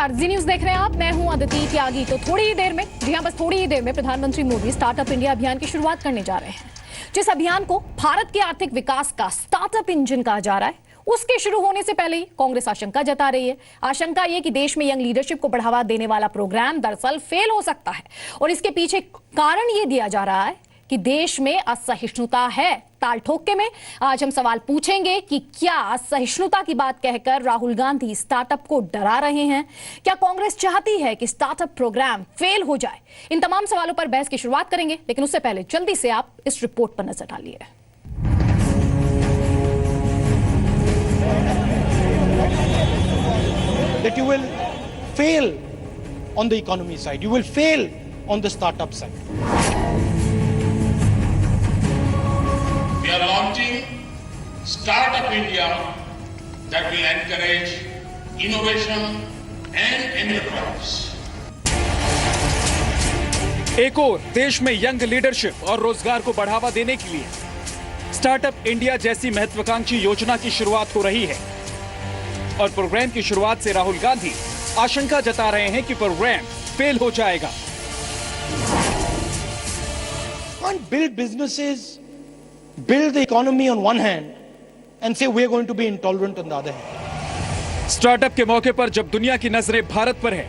नमस्कार, जी न्यूज देख रहे हैं आप। मैं हूं अदिति त्यागी। तो थोड़ी ही देर में, जी हां, बस थोड़ी ही देर में प्रधानमंत्री मोदी स्टार्टअप इंडिया अभियान की शुरुआत करने जा रहे हैं। जिस अभियान को भारत के आर्थिक विकास का स्टार्टअप इंजन कहा जा रहा है, उसके शुरू होने से पहले ही कांग्रेस आशंका जता रही है। आशंका ये कि देश में यंग लीडरशिप को बढ़ावा देने वाला प्रोग्राम दरअसल फेल हो सकता है और इसके पीछे कारण ये दिया जा रहा है कि देश में असहिष्णुता है। ताल ठोके में आज हम सवाल पूछेंगे कि क्या असहिष्णुता की बात कहकर राहुल गांधी स्टार्टअप को डरा रहे हैं? क्या कांग्रेस चाहती है कि स्टार्टअप प्रोग्राम फेल हो जाए? इन तमाम सवालों पर बहस की शुरुआत करेंगे, लेकिन उससे पहले जल्दी से आप इस रिपोर्ट पर नजर डालिए। That you will fail on the economy side, you will fail on the startup side. We are launching Startup India that will encourage innovation and enterprise. एक और देश में यंग लीडरशिप और रोजगार को बढ़ावा देने के लिए स्टार्टअप इंडिया जैसी महत्वाकांक्षी योजना की शुरुआत हो रही है और प्रोग्राम की शुरुआत से राहुल गांधी आशंका जता रहे हैं कि प्रोग्राम फेल हो जाएगा। Can't build businesses, build the economy on one hand and say we are going to be intolerant on the other hand. Startup के मौके पर जब दुनिया की नजरें भारत पर है,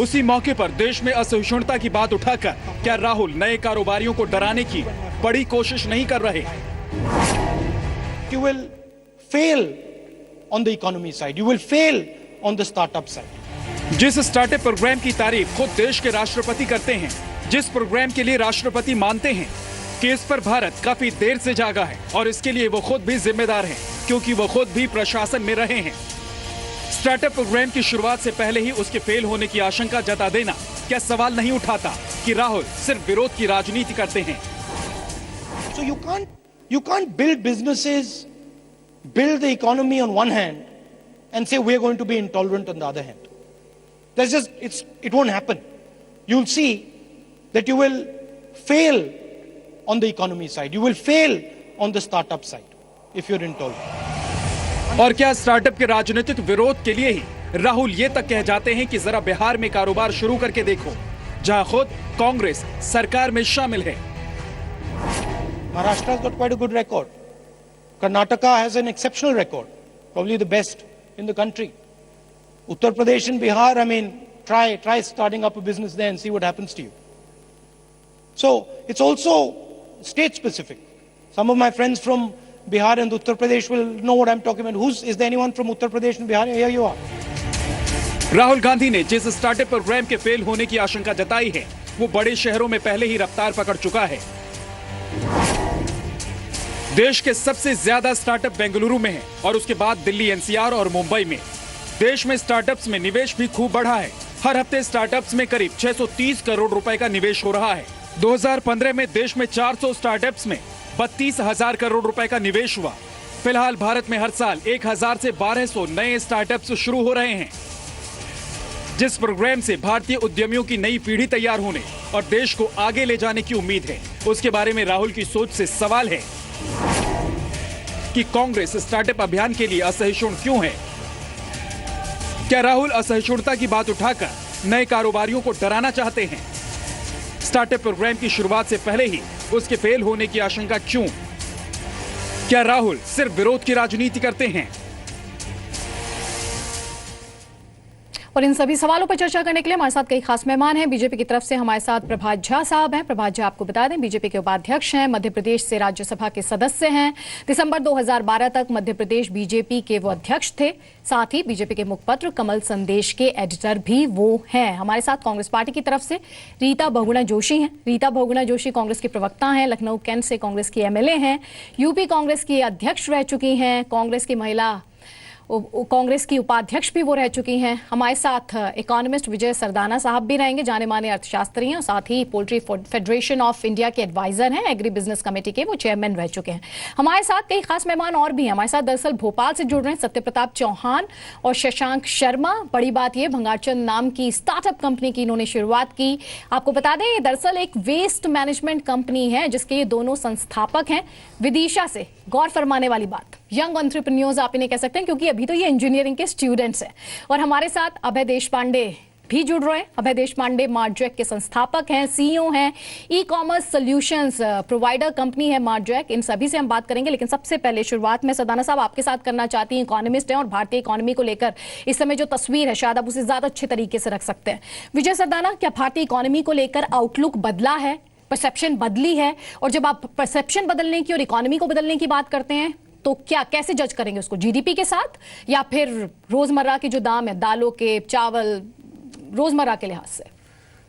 उसी मौके पर देश में असहिष्णुता की बात उठाकर क्या राहुल नए कारोबारियों को डराने की बड़ी कोशिश नहीं कर रहे? You will fail on the economy side, you will fail on the startup side. जिस स्टार्टअप प्रोग्राम की तारीफ खुद देश के राष्ट्रपति करते हैं, जिस प्रोग्राम के लिए राष्ट्रपति मानते हैं कि इस पर भारत काफी देर से जागा है और इसके लिए वो खुद भी जिम्मेदार हैं, क्योंकि वो खुद भी प्रशासन में रहे हैं। स्टार्टअप प्रोग्राम की शुरुआत से पहले ही उसके फेल होने की आशंका जता देना क्या सवाल नहीं उठाता कि राहुल सिर्फ विरोध की राजनीति करते हैं? So you can't build businesses, build the economy on one hand and say we are going to be intolerant on the other hand. It won't happen. You'll see that you will fail on the economy side, you will fail on the startup side if you're intolerant. और क्या startup के राजनीतिक विरोध के लिए ही राहुल ये तक कह जाते हैं कि जरा बिहार में कारोबार शुरू करके देखो, जहां खुद कांग्रेस सरकार में शामिल है। Maharashtra has got quite a good record. Karnataka has an exceptional record, probably the best in the country. Uttar Pradesh and Bihar, I mean, try starting up a business there and see what happens to you. So it's also state specific. Some of my friends from Bihar and Uttar Pradesh will know what I'm talking about. Is there anyone from Uttar Pradesh and Bihar? Here you are. Rahul Gandhi ने जिस startup programme के fail होने की आशंका जताई है, वो बड़े शहरों में पहले ही रफ्तार पकड़ चुका है। देश के सबसे ज्यादा स्टार्टअप बेंगलुरु में है और उसके बाद दिल्ली एनसीआर और मुंबई में। देश में स्टार्टअप्स में निवेश भी खूब बढ़ा है। हर हफ्ते स्टार्टअप्स में करीब 630 करोड़ रुपए का निवेश हो रहा है। 2015 में देश में 400 स्टार्टअप्स में 32,000 करोड़ रुपए का निवेश हुआ। फिलहाल भारत में हर साल 1,000 से 1,200 नए स्टार्टअप्स शुरू हो रहे हैं। जिस प्रोग्राम से भारतीय उद्यमियों की नई पीढ़ी तैयार होने और देश को आगे ले जाने की उम्मीद है, उसके बारे में राहुल की सोच से सवाल है कि कांग्रेस स्टार्टअप अभियान के लिए असहिष्णु क्यों है? क्या राहुल असहिष्णुता की बात उठाकर नए कारोबारियों को डराना चाहते हैं? स्टार्टअप प्रोग्राम की शुरुआत से पहले ही उसके फेल होने की आशंका क्यों? क्या राहुल सिर्फ विरोध की राजनीति करते हैं? और इन सभी सवालों पर चर्चा करने के लिए हमारे साथ कई खास मेहमान हैं। बीजेपी की तरफ से हमारे साथ प्रभात झा साहब हैं। प्रभात झा, आपको बता दें, बीजेपी के उपाध्यक्ष हैं, मध्य प्रदेश से राज्यसभा के सदस्य हैं। दिसंबर 2012 तक मध्य प्रदेश बीजेपी के वो अध्यक्ष थे। साथ ही बीजेपी के मुखपत्र कमल संदेश के एडिटर भी वो हैं। हमारे साथ कांग्रेस पार्टी की तरफ से रीता बहुगुणा जोशी हैं। रीता बहुगुणा जोशी कांग्रेस की प्रवक्ता हैं, लखनऊ कैंट से कांग्रेस की एमएलए हैं, यूपी कांग्रेस की अध्यक्ष रह चुकी हैं, कांग्रेस की उपाध्यक्ष भी वो रह चुकी हैं। हमारे साथ इकोनॉमिस्ट विजय सरदाना साहब भी रहेंगे, जाने माने अर्थशास्त्री हैं, और साथ ही पोल्ट्री फेडरेशन ऑफ इंडिया के एडवाइजर हैं, एग्री बिजनेस कमेटी के वो चेयरमैन रह चुके हैं। हमारे साथ कई खास मेहमान और भी हैं। हमारे साथ दरअसल भोपाल से जुड़ रहे हैं सत्य प्रताप चौहान और शशांक शर्मा। बड़ी बात ये, भंगारचंद नाम की स्टार्टअप कंपनी की इन्होंने शुरुआत की। आपको बता दें, ये दरअसल एक वेस्ट मैनेजमेंट कंपनी है जिसके ये दोनों संस्थापक हैं, विदिशा से। गौर फरमाने वाली बात, यंग एंटरप्रेन्योर्स आप इन्हें कह सकते हैं, क्योंकि अभी तो ये इंजीनियरिंग के स्टूडेंट्स हैं। और हमारे साथ अभय देशपांडे भी जुड़ रहे हैं। अभय देशपांडे मार्टजैक के संस्थापक हैं, सीईओ हैं, e commerce solutions provider company है मार्टजैक। इन सभी से हम बात करेंगे, लेकिन सबसे पहले शुरुआत में सदाना साहब आपके साथ करना चाहती हैं। इकोनॉमिस्ट हैं और भारतीय इकोनॉमी को लेकर इस समय जो तस्वीर है शायद आप उसे ज्यादा अच्छे तरीके से रख सकते हैं। विजय सदाना, क्या भारतीय इकोनॉमी को लेकर आउटलुक बदला है, परसेप्शन बदली है? और जब आप परसेप्शन बदलने की और इकोनॉमी को बदलने की बात करते हैं तो क्या कैसे जज करेंगे उसको, जीडीपी के साथ या फिर रोजमर्रा के जो दाम है दालों के, चावल, रोजमर्रा के लिहाज से?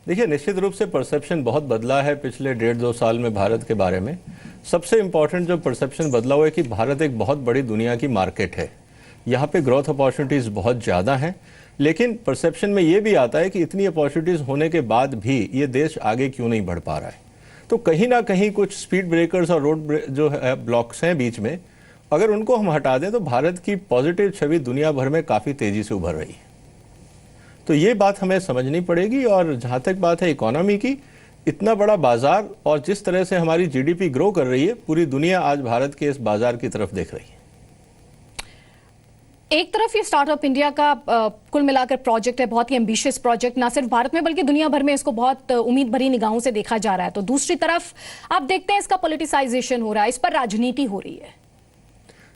देखिए, निश्चित रूप से परसेप्शन बहुत बदला है पिछले 1.5-2 साल में भारत के बारे में। सबसे इंपॉर्टेंट जो परसेप्शन बदला हुआ है कि भारत एक बहुत बड़ी दुनिया की मार्केट है, यहाँ पे ग्रोथ अपॉर्चुनिटीज बहुत ज़्यादा हैं। लेकिन परसेप्शन में ये भी आता है कि इतनी अपॉर्चुनिटीज होने के बाद भी ये देश आगे क्यों नहीं बढ़ पा रहा है। तो कहीं ना कहीं कुछ स्पीड ब्रेकर्स और रोड जो है ब्लॉक्स हैं बीच में, अगर उनको हम हटा दें तो भारत की पॉजिटिव छवि दुनिया भर में काफ़ी तेज़ी से उभर रही है। तो ये बात हमें समझनी पड़ेगी। और जहाँ तक बात है इकोनॉमी की, इतना बड़ा बाजार और जिस तरह से हमारी जीडीपी ग्रो कर रही है, पूरी दुनिया आज भारत के इस बाजार की तरफ देख रही है। एक तरफ ये स्टार्टअप इंडिया का कुल मिलाकर प्रोजेक्ट है, बहुत ही एम्बिशियस प्रोजेक्ट, ना सिर्फ भारत में बल्कि दुनिया भर में इसको बहुत उम्मीद भरी निगाहों से देखा जा रहा है। तो दूसरी तरफ आप देखते हैं इसका पॉलिटिसाइजेशन हो रहा है, इस पर राजनीति हो रही है।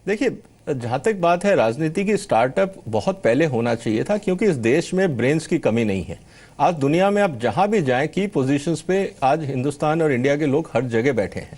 देखिए, जहाँ तक बात है राजनीति की, स्टार्टअप बहुत पहले होना चाहिए था, क्योंकि इस देश में ब्रेन्स की कमी नहीं है। आज दुनिया में आप जहाँ भी जाएं, की पोजीशंस पे आज हिंदुस्तान और इंडिया के लोग हर जगह बैठे हैं।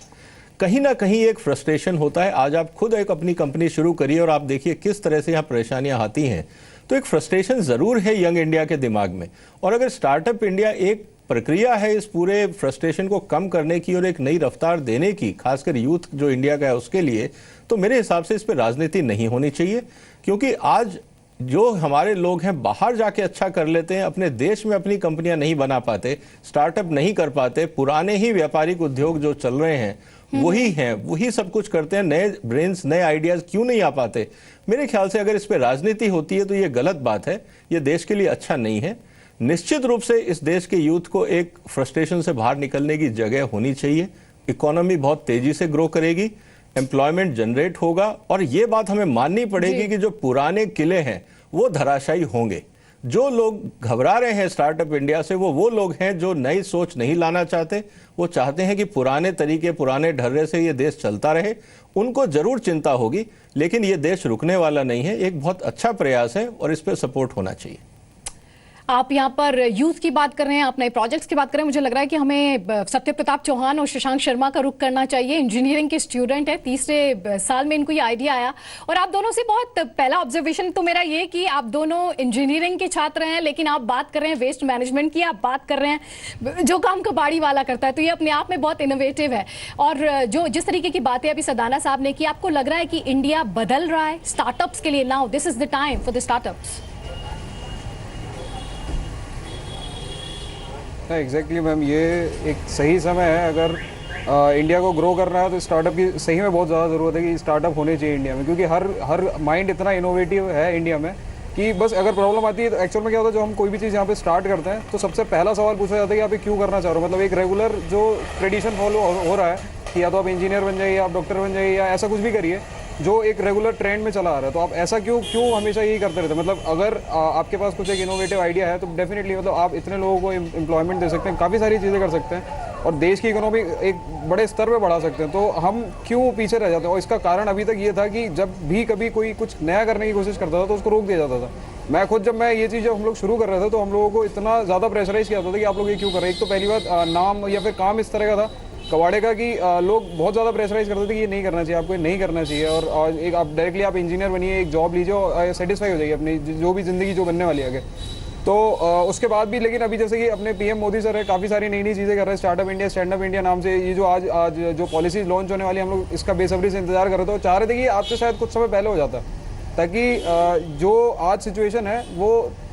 कहीं ना कहीं एक फ्रस्ट्रेशन होता है। आज आप खुद एक अपनी कंपनी शुरू करिए और आप देखिए किस तरह से यहाँ परेशानियाँ आती हैं। तो एक फ्रस्ट्रेशन ज़रूर है यंग इंडिया के दिमाग में। और अगर स्टार्टअप इंडिया एक प्रक्रिया है इस पूरे फ्रस्ट्रेशन को कम करने की और एक नई रफ्तार देने की, खासकर यूथ जो इंडिया का है उसके लिए, तो मेरे हिसाब से इस पर राजनीति नहीं होनी चाहिए। क्योंकि आज जो हमारे लोग हैं बाहर जाके अच्छा कर लेते हैं, अपने देश में अपनी कंपनियां नहीं बना पाते, स्टार्टअप नहीं कर पाते, पुराने ही व्यापारिक उद्योग जो चल रहे हैं वही हैं, वही सब कुछ करते हैं, नए ब्रेन्स, नए आइडियाज क्यों नहीं आ पाते? मेरे ख्याल से अगर इस पर राजनीति होती है तो ये गलत बात है, ये देश के लिए अच्छा नहीं है। निश्चित रूप से इस देश के यूथ को एक फ्रस्ट्रेशन से बाहर निकलने की जगह होनी चाहिए। इकोनॉमी बहुत तेजी से ग्रो करेगी, एम्प्लॉयमेंट जनरेट होगा और ये बात हमें माननी पड़ेगी कि जो पुराने किले हैं वो धराशायी होंगे। जो लोग घबरा रहे हैं स्टार्टअप इंडिया से, वो लोग हैं जो नई सोच नहीं लाना चाहते। वो चाहते हैं कि पुराने तरीके, पुराने ढर्रे से ये देश चलता रहे। उनको जरूर चिंता होगी, लेकिन ये देश रुकने वाला नहीं है। एक बहुत अच्छा प्रयास है और इस पर सपोर्ट होना चाहिए। आप यहाँ पर यूथ की बात कर रहे हैं, आप नए प्रोजेक्ट्स की बात कर रहे हैं। मुझे लग रहा है कि हमें सत्य प्रताप चौहान और शशांक शर्मा का रुख करना चाहिए। इंजीनियरिंग के स्टूडेंट है, तीसरे साल में इनको ये आइडिया आया। और आप दोनों से बहुत पहला ऑब्जर्वेशन तो मेरा ये कि आप दोनों इंजीनियरिंग के छात्र हैं, लेकिन आप बात कर रहे हैं वेस्ट मैनेजमेंट की, आप बात कर रहे हैं जो काम कबाड़ी वाला करता है। तो ये अपने आप में बहुत इनोवेटिव है। और जो जिस तरीके की बातें अभी सदाना साहब ने की, आपको लग रहा है कि इंडिया बदल रहा है स्टार्टअप्स के लिए? Now this is the time for the startups. Exactly ma'am, ये एक सही समय है। अगर इंडिया को ग्रो करना है तो स्टार्टअप की सही में बहुत ज़्यादा ज़रूरत है कि स्टार्टअप होने चाहिए इंडिया में। क्योंकि हर माइंड इतना इनोवेटिव है इंडिया में कि बस अगर प्रॉब्लम आती है तो एक्चुअल में क्या होता है, जो हम कोई भी चीज़ यहाँ पे स्टार्ट करते हैं तो सबसे पहला सवाल पूछा जाता है कि आप ये क्यों करना चाह रहे हो। मतलब एक रेगुलर जो ट्रेडिशन फॉलो हो रहा है कि या तो आप इंजीनियर बन जाइए, आप डॉक्टर बन जाइए, या ऐसा कुछ भी करिए जो एक रेगुलर ट्रेंड में चला आ रहा है। तो आप ऐसा क्यों हमेशा यही करते रहते हैं? मतलब अगर आपके पास कुछ एक इनोवेटिव आइडिया है तो डेफिनेटली मतलब आप इतने लोगों को एम्प्लॉयमेंट दे सकते हैं, काफ़ी सारी चीज़ें कर सकते हैं और देश की इकोनॉमी एक बड़े स्तर पे बढ़ा सकते हैं। तो हम क्यों पीछे रह जाते हैं? और इसका कारण अभी तक ये था कि जब भी कभी कोई कुछ नया करने की कोशिश करता था तो उसको रोक दिया जाता था। मैं खुद जब ये चीज़ हम लोग शुरू कर रहे थे तो हम लोगों को इतना ज़्यादा प्रेशराइज किया जाता था कि आप लोग ये क्यों कर रहे हैं। एक तो पहली बात नाम या फिर काम इस तरह का था कबाड़े का कि लोग बहुत ज़्यादा प्रेशराइज करते थे कि ये नहीं करना चाहिए, आपको ये नहीं करना चाहिए। और एक आप डायरेक्टली आप इंजीनियर बनिए, एक जॉब लीजिए और सेटिस्फाई हो जाइए अपनी जो भी ज़िंदगी जो बनने वाली है आगे। तो उसके बाद भी लेकिन अभी जैसे कि अपने पीएम मोदी सर है, काफ़ी सारी नई चीज़ें कर रहे हैं। Startup India, stand up India नाम से ये जो आज जो पॉलिसीज लॉन्च होने वाली, हम लोग इसका बेसब्री से इंतजार कर रहे थे और चाह रहे थे कि आज से शायद कुछ समय पहले हो जाता, ताकि जो आज सिचुएशन है वो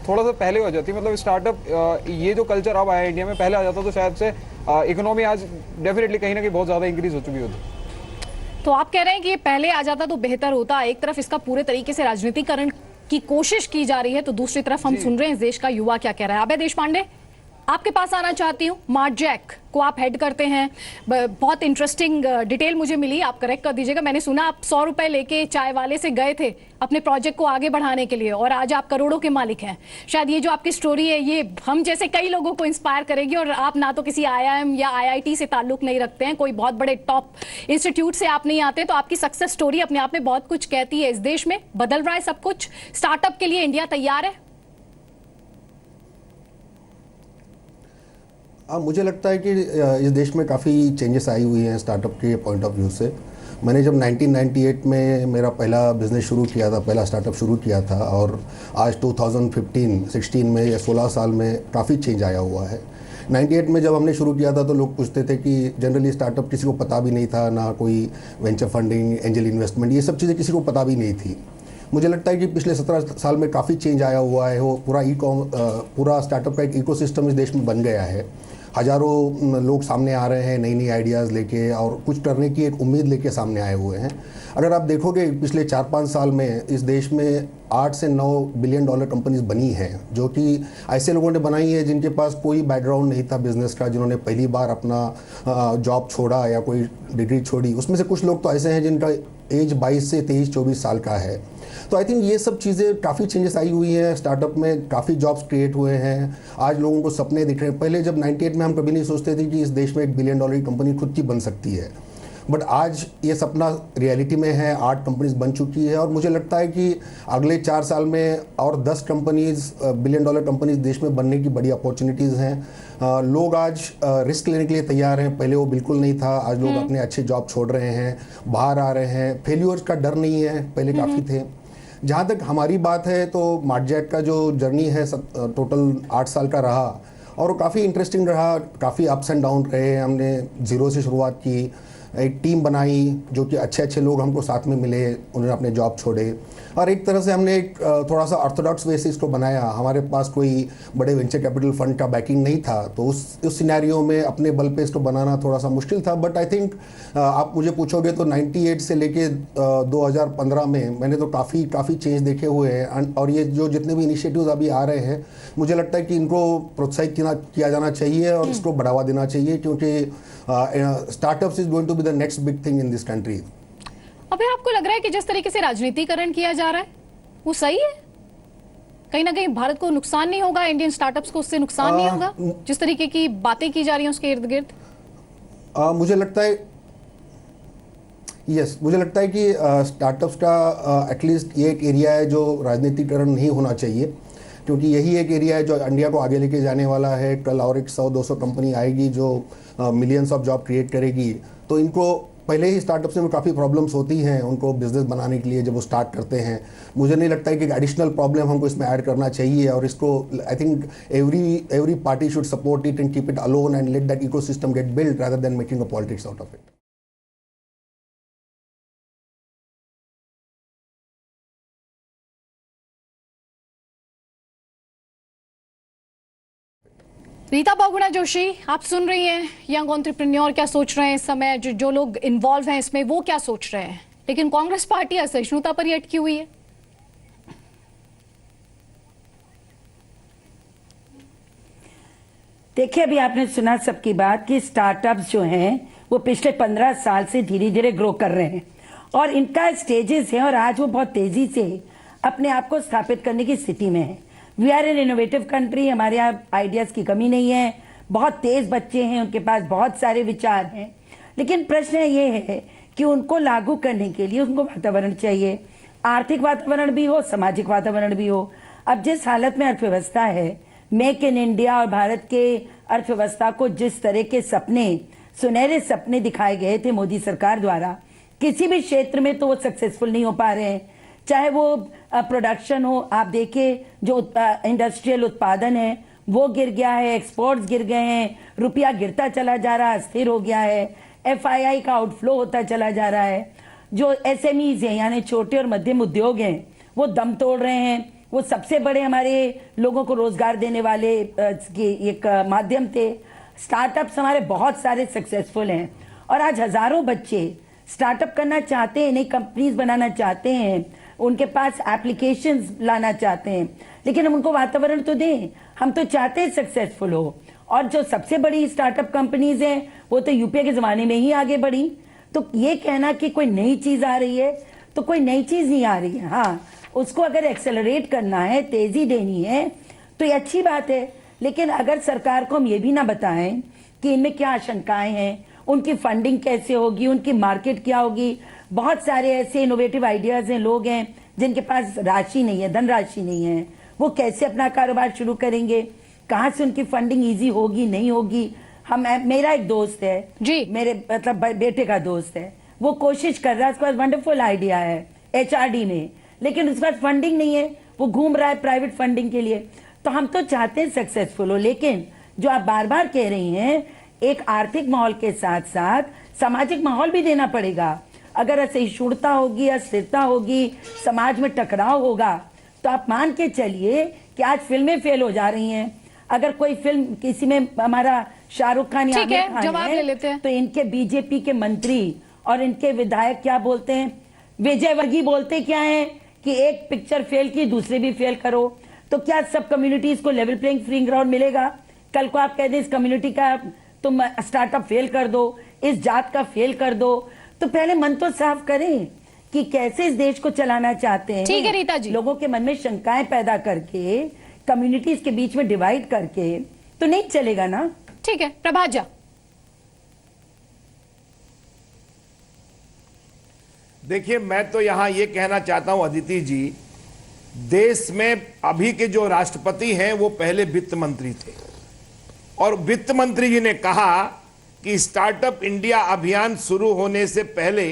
थोड़ा सा पहले हो जाती। मतलब स्टार्टअप ये जो कल्चर अब आया इंडिया में, पहले आ जाता तो शायद से इकोनॉमी आज डेफिनेटली कहीं ना कहीं बहुत ज़्यादा इंक्रीज हो चुकी होती। तो आप कह रहे हैं कि ये पहले आ जाता तो बेहतर होता। एक तरफ इसका पूरे तरीके से राजनीतिकरण की कोशिश की जा रही है, तो दूसरी तरफ हम सुन रहे हैं देश का युवा क्या कह रहा है। अभय देशपांडे, आपके पास आना चाहती हूँ। मार्जैक को आप हेड करते हैं, बहुत इंटरेस्टिंग डिटेल मुझे मिली, आप करेक्ट कर दीजिएगा। मैंने सुना आप 100 रुपए लेके चाय वाले से गए थे अपने प्रोजेक्ट को आगे बढ़ाने के लिए और आज आप करोड़ों के मालिक हैं। शायद ये जो आपकी स्टोरी है ये हम जैसे कई लोगों को इंस्पायर करेगी। और आप ना तो किसी IIM या IIT से ताल्लुक नहीं रखते हैं, कोई बहुत बड़े टॉप इंस्टीट्यूट से आप नहीं आते, तो आपकी सक्सेस स्टोरी अपने आप में बहुत कुछ कहती है। इस देश में बदल रहा है सब कुछ, स्टार्टअप के लिए इंडिया तैयार है? मुझे लगता है कि इस देश में काफ़ी चेंजेस आई हुई हैं स्टार्टअप के पॉइंट ऑफ व्यू से। मैंने जब 1998 में मेरा पहला बिज़नेस शुरू किया था, पहला स्टार्टअप शुरू किया था, और आज 2015-16 में या 16 साल में काफ़ी चेंज आया हुआ है। 98 में जब हमने शुरू किया था तो लोग पूछते थे कि जनरली स्टार्टअप किसी को पता भी नहीं था, ना कोई वेंचर फंडिंग, एंजल इन्वेस्टमेंट, ये सब चीज़ें किसी को पता भी नहीं थी। मुझे लगता है कि पिछले 17 साल में काफ़ी चेंज आया हुआ है। वो पूरा स्टार्टअप का एक इकोसिस्टम इस देश में बन गया है। हज़ारों लोग सामने आ रहे हैं नई नई आइडियाज़ लेके और कुछ करने की एक उम्मीद लेके सामने आए हुए हैं। अगर आप देखोगे पिछले 4-5 साल में इस देश में 8 से 9 बिलियन डॉलर कंपनीज बनी हैं, जो कि ऐसे लोगों ने बनाई है जिनके पास कोई बैकग्राउंड नहीं था बिजनेस का, जिन्होंने पहली बार अपना जॉब छोड़ा या कोई डिग्री छोड़ी। उसमें से कुछ लोग तो ऐसे हैं जिनका एज 22 से 23-24 साल का है। तो आई थिंक ये सब चीज़ें काफ़ी चेंजेस आई हुई हैं स्टार्टअप में, काफ़ी जॉब्स क्रिएट हुए हैं। आज लोगों को सपने दिख रहे हैं। पहले जब 98 में हम कभी नहीं सोचते थे कि इस देश में 1 बिलियन डॉलर की कंपनी खुद की बन सकती है, बट आज ये सपना रियलिटी में है। 8 कंपनीज बन चुकी है और मुझे लगता है कि अगले 4 साल में और 10 कंपनीज, बिलियन डॉलर कंपनीज देश में बनने की बड़ी अपॉर्चुनिटीज़ हैं। लोग आज रिस्क लेने के लिए तैयार हैं, पहले वो बिल्कुल नहीं था। आज लोग अपने अच्छे जॉब छोड़ रहे हैं, बाहर आ रहे हैं, फेल्यूर्स का डर नहीं है, पहले काफ़ी थे। जहाँ तक हमारी बात है तो मार्जैक का जो जर्नी है टोटल 8 साल का रहा और वो काफ़ी इंटरेस्टिंग रहा। काफ़ी अप्स एंड डाउन रहे। हमने ज़ीरो से शुरुआत की, एक टीम बनाई जो कि अच्छे अच्छे लोग हमको साथ में मिले, उन्होंने अपने जॉब छोड़े और एक तरह से हमने एक थोड़ा सा ऑर्थोडॉक्स वे से इसको बनाया। हमारे पास कोई बड़े वेंचर कैपिटल फंड का बैकिंग नहीं था, तो उस सिनेरियो में अपने बल पे इसको बनाना थोड़ा सा मुश्किल था। बट आई थिंक आप मुझे पूछोगे तो 98 से लेके 2015 में मैंने तो काफ़ी चेंज देखे हुए हैं। और ये जो जितने भी इनिशिएटिव्स अभी आ रहे हैं, मुझे लगता है कि इनको प्रोत्साहित किया जाना चाहिए और इसको बढ़ावा देना चाहिए, क्योंकि startups is going to be the next big thing in this country. अबे आपको लग रहा है कि जिस तरीके से राजनीतिकरण किया जा रहा है वो सही है? कहीं ना कहीं भारत को नुकसान नहीं होगा, इंडियन स्टार्टअप्स को उससे नुकसान नहीं होगा जिस तरीके की बातें की जा रही हैं उसके इर्द गिर्द? मुझे लगता है मुझे लगता है कि स्टार्टअप्स का एटलीस्ट ये एक एरिया है जो राजनीतिकरण नहीं होना चाहिए, क्योंकि यही एक एरिया है जो इंडिया को आगे लेके जाने वाला है। कल और एक 100-200 कंपनी आएगी जो मिलियंस ऑफ जॉब क्रिएट करेगी। तो इनको पहले ही स्टार्टअप्स में काफ़ी प्रॉब्लम्स होती हैं उनको बिजनेस बनाने के लिए जब वो स्टार्ट करते हैं। मुझे नहीं लगता है कि एक एडिशनल प्रॉब्लम हमको इसमें ऐड करना चाहिए और इसको I think every party should support it and keep it alone and let that ecosystem get build rather than making a politics out of it. Rita Bahuguna Joshi, आप सुन रही हैं यंग एंटरप्रेन्योर क्या सोच रहे हैं इस समय, जो लोग इन्वॉल्व हैं इसमें वो क्या सोच रहे हैं, लेकिन कांग्रेस पार्टी असहिष्णुता पर ही अटकी हुई है। देखिए, अभी आपने सुना सबकी बात कि स्टार्टअप्स जो हैं वो पिछले 15 साल से धीरे धीरे ग्रो कर रहे हैं और इनका स्टेजेस है और आज वो बहुत तेजी से अपने आप को स्थापित करने की स्थिति में है। We are an innovative country, हमारे यहाँ आइडियाज़ की कमी नहीं है, बहुत तेज़ बच्चे हैं, उनके पास बहुत सारे विचार हैं, लेकिन प्रश्न ये है कि उनको लागू करने के लिए उनको वातावरण चाहिए, आर्थिक वातावरण भी हो, सामाजिक वातावरण भी हो। अब जिस हालत में अर्थव्यवस्था है, मेक इन इंडिया और भारत के अर्थव्यवस्था को जिस तरह के सपने, सुनहरे सपने दिखाए गए थे मोदी सरकार द्वारा, किसी भी क्षेत्र में तो वो सक्सेसफुल नहीं हो पा रहे हैं। चाहे वो प्रोडक्शन हो, आप देखिए जो इंडस्ट्रियल उत्पादन है वो गिर गया है, एक्सपोर्ट्स गिर गए हैं, रुपया गिरता चला जा रहा है, अस्थिर हो गया है, FII का आउटफ्लो होता चला जा रहा है। जो SMEs हैं यानी छोटे और मध्यम उद्योग हैं वो दम तोड़ रहे हैं। वो सबसे बड़े हमारे लोगों को रोजगार देने वाले एक माध्यम थे। स्टार्टअप्स हमारे बहुत सारे सक्सेसफुल हैं और आज हजारों बच्चे स्टार्टअप करना चाहते हैं, नई कंपनीज बनाना चाहते हैं, उनके पास एप्लीकेशंस लाना चाहते हैं, लेकिन हम उनको वातावरण तो दें। हम तो चाहते हैं सक्सेसफुल हो और जो सबसे बड़ी स्टार्टअप कंपनीज हैं वो तो यूपीए के जमाने में ही आगे बढ़ी। तो ये कहना कि कोई नई चीज आ रही है, तो कोई नई चीज नहीं आ रही है। हाँ, उसको अगर एक्सेलरेट करना है, तेजी देनी है, तो ये अच्छी बात है। लेकिन अगर सरकार को हम ये भी ना बताएं कि इनमें क्या आशंकाएं हैं, उनकी फंडिंग कैसे होगी, उनकी मार्केट क्या होगी। बहुत सारे ऐसे इनोवेटिव आइडियाज हैं, लोग हैं जिनके पास राशि नहीं है, धनराशि नहीं है, वो कैसे अपना कारोबार शुरू करेंगे, कहाँ से उनकी फंडिंग इजी होगी नहीं होगी। मेरा एक दोस्त है जी, मेरे मतलब बेटे का दोस्त है, वो कोशिश कर रहा है, उसके पास वंडरफुल आइडिया है HRD में, लेकिन उसके पास फंडिंग नहीं है, वो घूम रहा है प्राइवेट फंडिंग के लिए। तो हम तो चाहते हैं सक्सेसफुल हो, लेकिन जो आप बार बार कह रही हैं, एक आर्थिक माहौल के साथ साथ सामाजिक माहौल भी देना पड़ेगा। अगर असहिष्णुता होगी, अस्थिरता होगी, समाज में टकराव होगा, तो आप मान के चलिए कि आज फिल्में फेल हो जा रही हैं। अगर कोई फिल्म किसी में हमारा शाहरुख खान या आमिर खान जवाब ले लेते हैं। तो इनके बीजेपी के मंत्री और इनके विधायक क्या बोलते हैं, विजय वर्गीय बोलते क्या है कि एक पिक्चर फेल की दूसरी भी फेल करो। तो क्या सब कम्युनिटीज को लेवल प्लेइंग फ्री ग्राउंड मिलेगा? कल को आप कह दें इस कम्युनिटी का तुम स्टार्टअप फेल कर दो, इस जात का फेल कर दो। तो पहले मन तो साफ करें कि कैसे इस देश को चलाना चाहते हैं। ठीक है रीता जी, लोगों के मन में शंकाएं पैदा करके, कम्युनिटीज के बीच में डिवाइड करके तो नहीं चलेगा ना। ठीक है, प्रभात झा। देखिए, मैं तो यहां ये कहना चाहता हूं अदिति जी, देश में अभी के जो राष्ट्रपति हैं वो पहले वित्त मंत्री थे, और वित्त मंत्री जी ने कहा कि स्टार्टअप इंडिया अभियान शुरू होने से पहले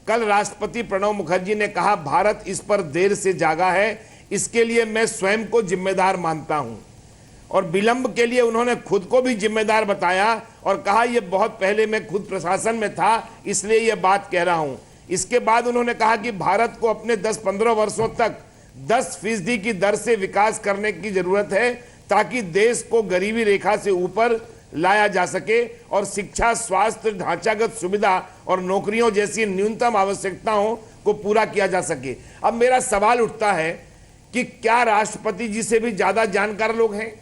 कल राष्ट्रपति प्रणब मुखर्जी ने कहा भारत इस पर देर से जागा है, इसके लिए मैं स्वयं को जिम्मेदार मानता हूं। और विलंब के लिए उन्होंने खुद को भी जिम्मेदार बताया और कहा यह बहुत पहले मैं खुद प्रशासन में था, इसलिए यह बात कह रहा हूं। इसके बाद उन्होंने कहा कि भारत को अपने 10-15 वर्षों तक 10% की दर से विकास करने की जरूरत है, ताकि देश को गरीबी रेखा से ऊपर लाया जा सके और शिक्षा, स्वास्थ्य, ढांचागत सुविधा और नौकरियों जैसी न्यूनतम आवश्यकताओं को पूरा किया जा सके। अब मेरा सवाल उठता है कि क्या राष्ट्रपति जी से भी ज्यादा जानकार लोग हैं?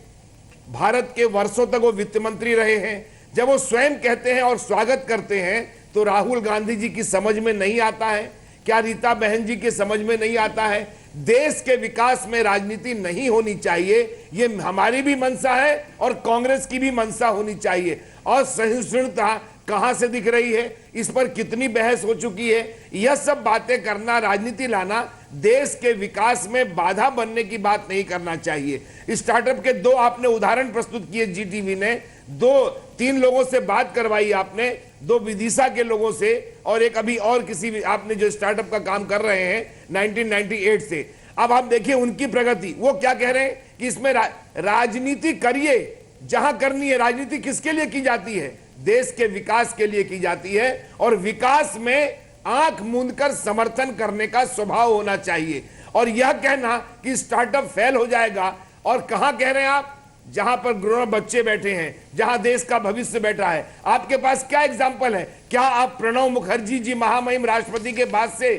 भारत के वर्षों तक वो वित्त मंत्री रहे हैं। जब वो स्वयं कहते हैं और स्वागत करते हैं तो राहुल गांधी जी की समझ में नहीं आता है क्या? रीता बहन जी की समझ में नहीं आता है? देश के विकास में राजनीति नहीं होनी चाहिए, ये हमारी भी मंशा है और कांग्रेस की भी मंशा होनी चाहिए। और सहिष्णुता कहां से दिख रही है, इस पर कितनी बहस हो चुकी है। यह सब बातें करना, राजनीति लाना, देश के विकास में बाधा बनने की बात नहीं करना चाहिए। स्टार्टअप के 2 आपने उदाहरण प्रस्तुत किए, जीटीवी ने 2-3 लोगों से बात करवाई आपने, 2 विदिशा के लोगों से और एक अभी और किसी आपने जो स्टार्टअप का काम कर रहे हैं 1998 से। अब आप देखिए उनकी प्रगति, वो क्या कह रहे हैं कि इसमें राजनीति करिए, जहां करनी है। राजनीति किसके लिए की जाती है? देश के विकास के लिए की जाती है, और विकास में आंख मूंदकर समर्थन करने का स्वभाव होना चाहिए। और यह कहना कि स्टार्टअप फेल हो जाएगा, और कहां कह रहे हैं आप? जहां पर ग्रोन बच्चे बैठे हैं, जहां देश का भविष्य बैठा है। आपके पास क्या एग्जाम्पल है? क्या आप प्रणब मुखर्जी जी महामहिम राष्ट्रपति के बाद से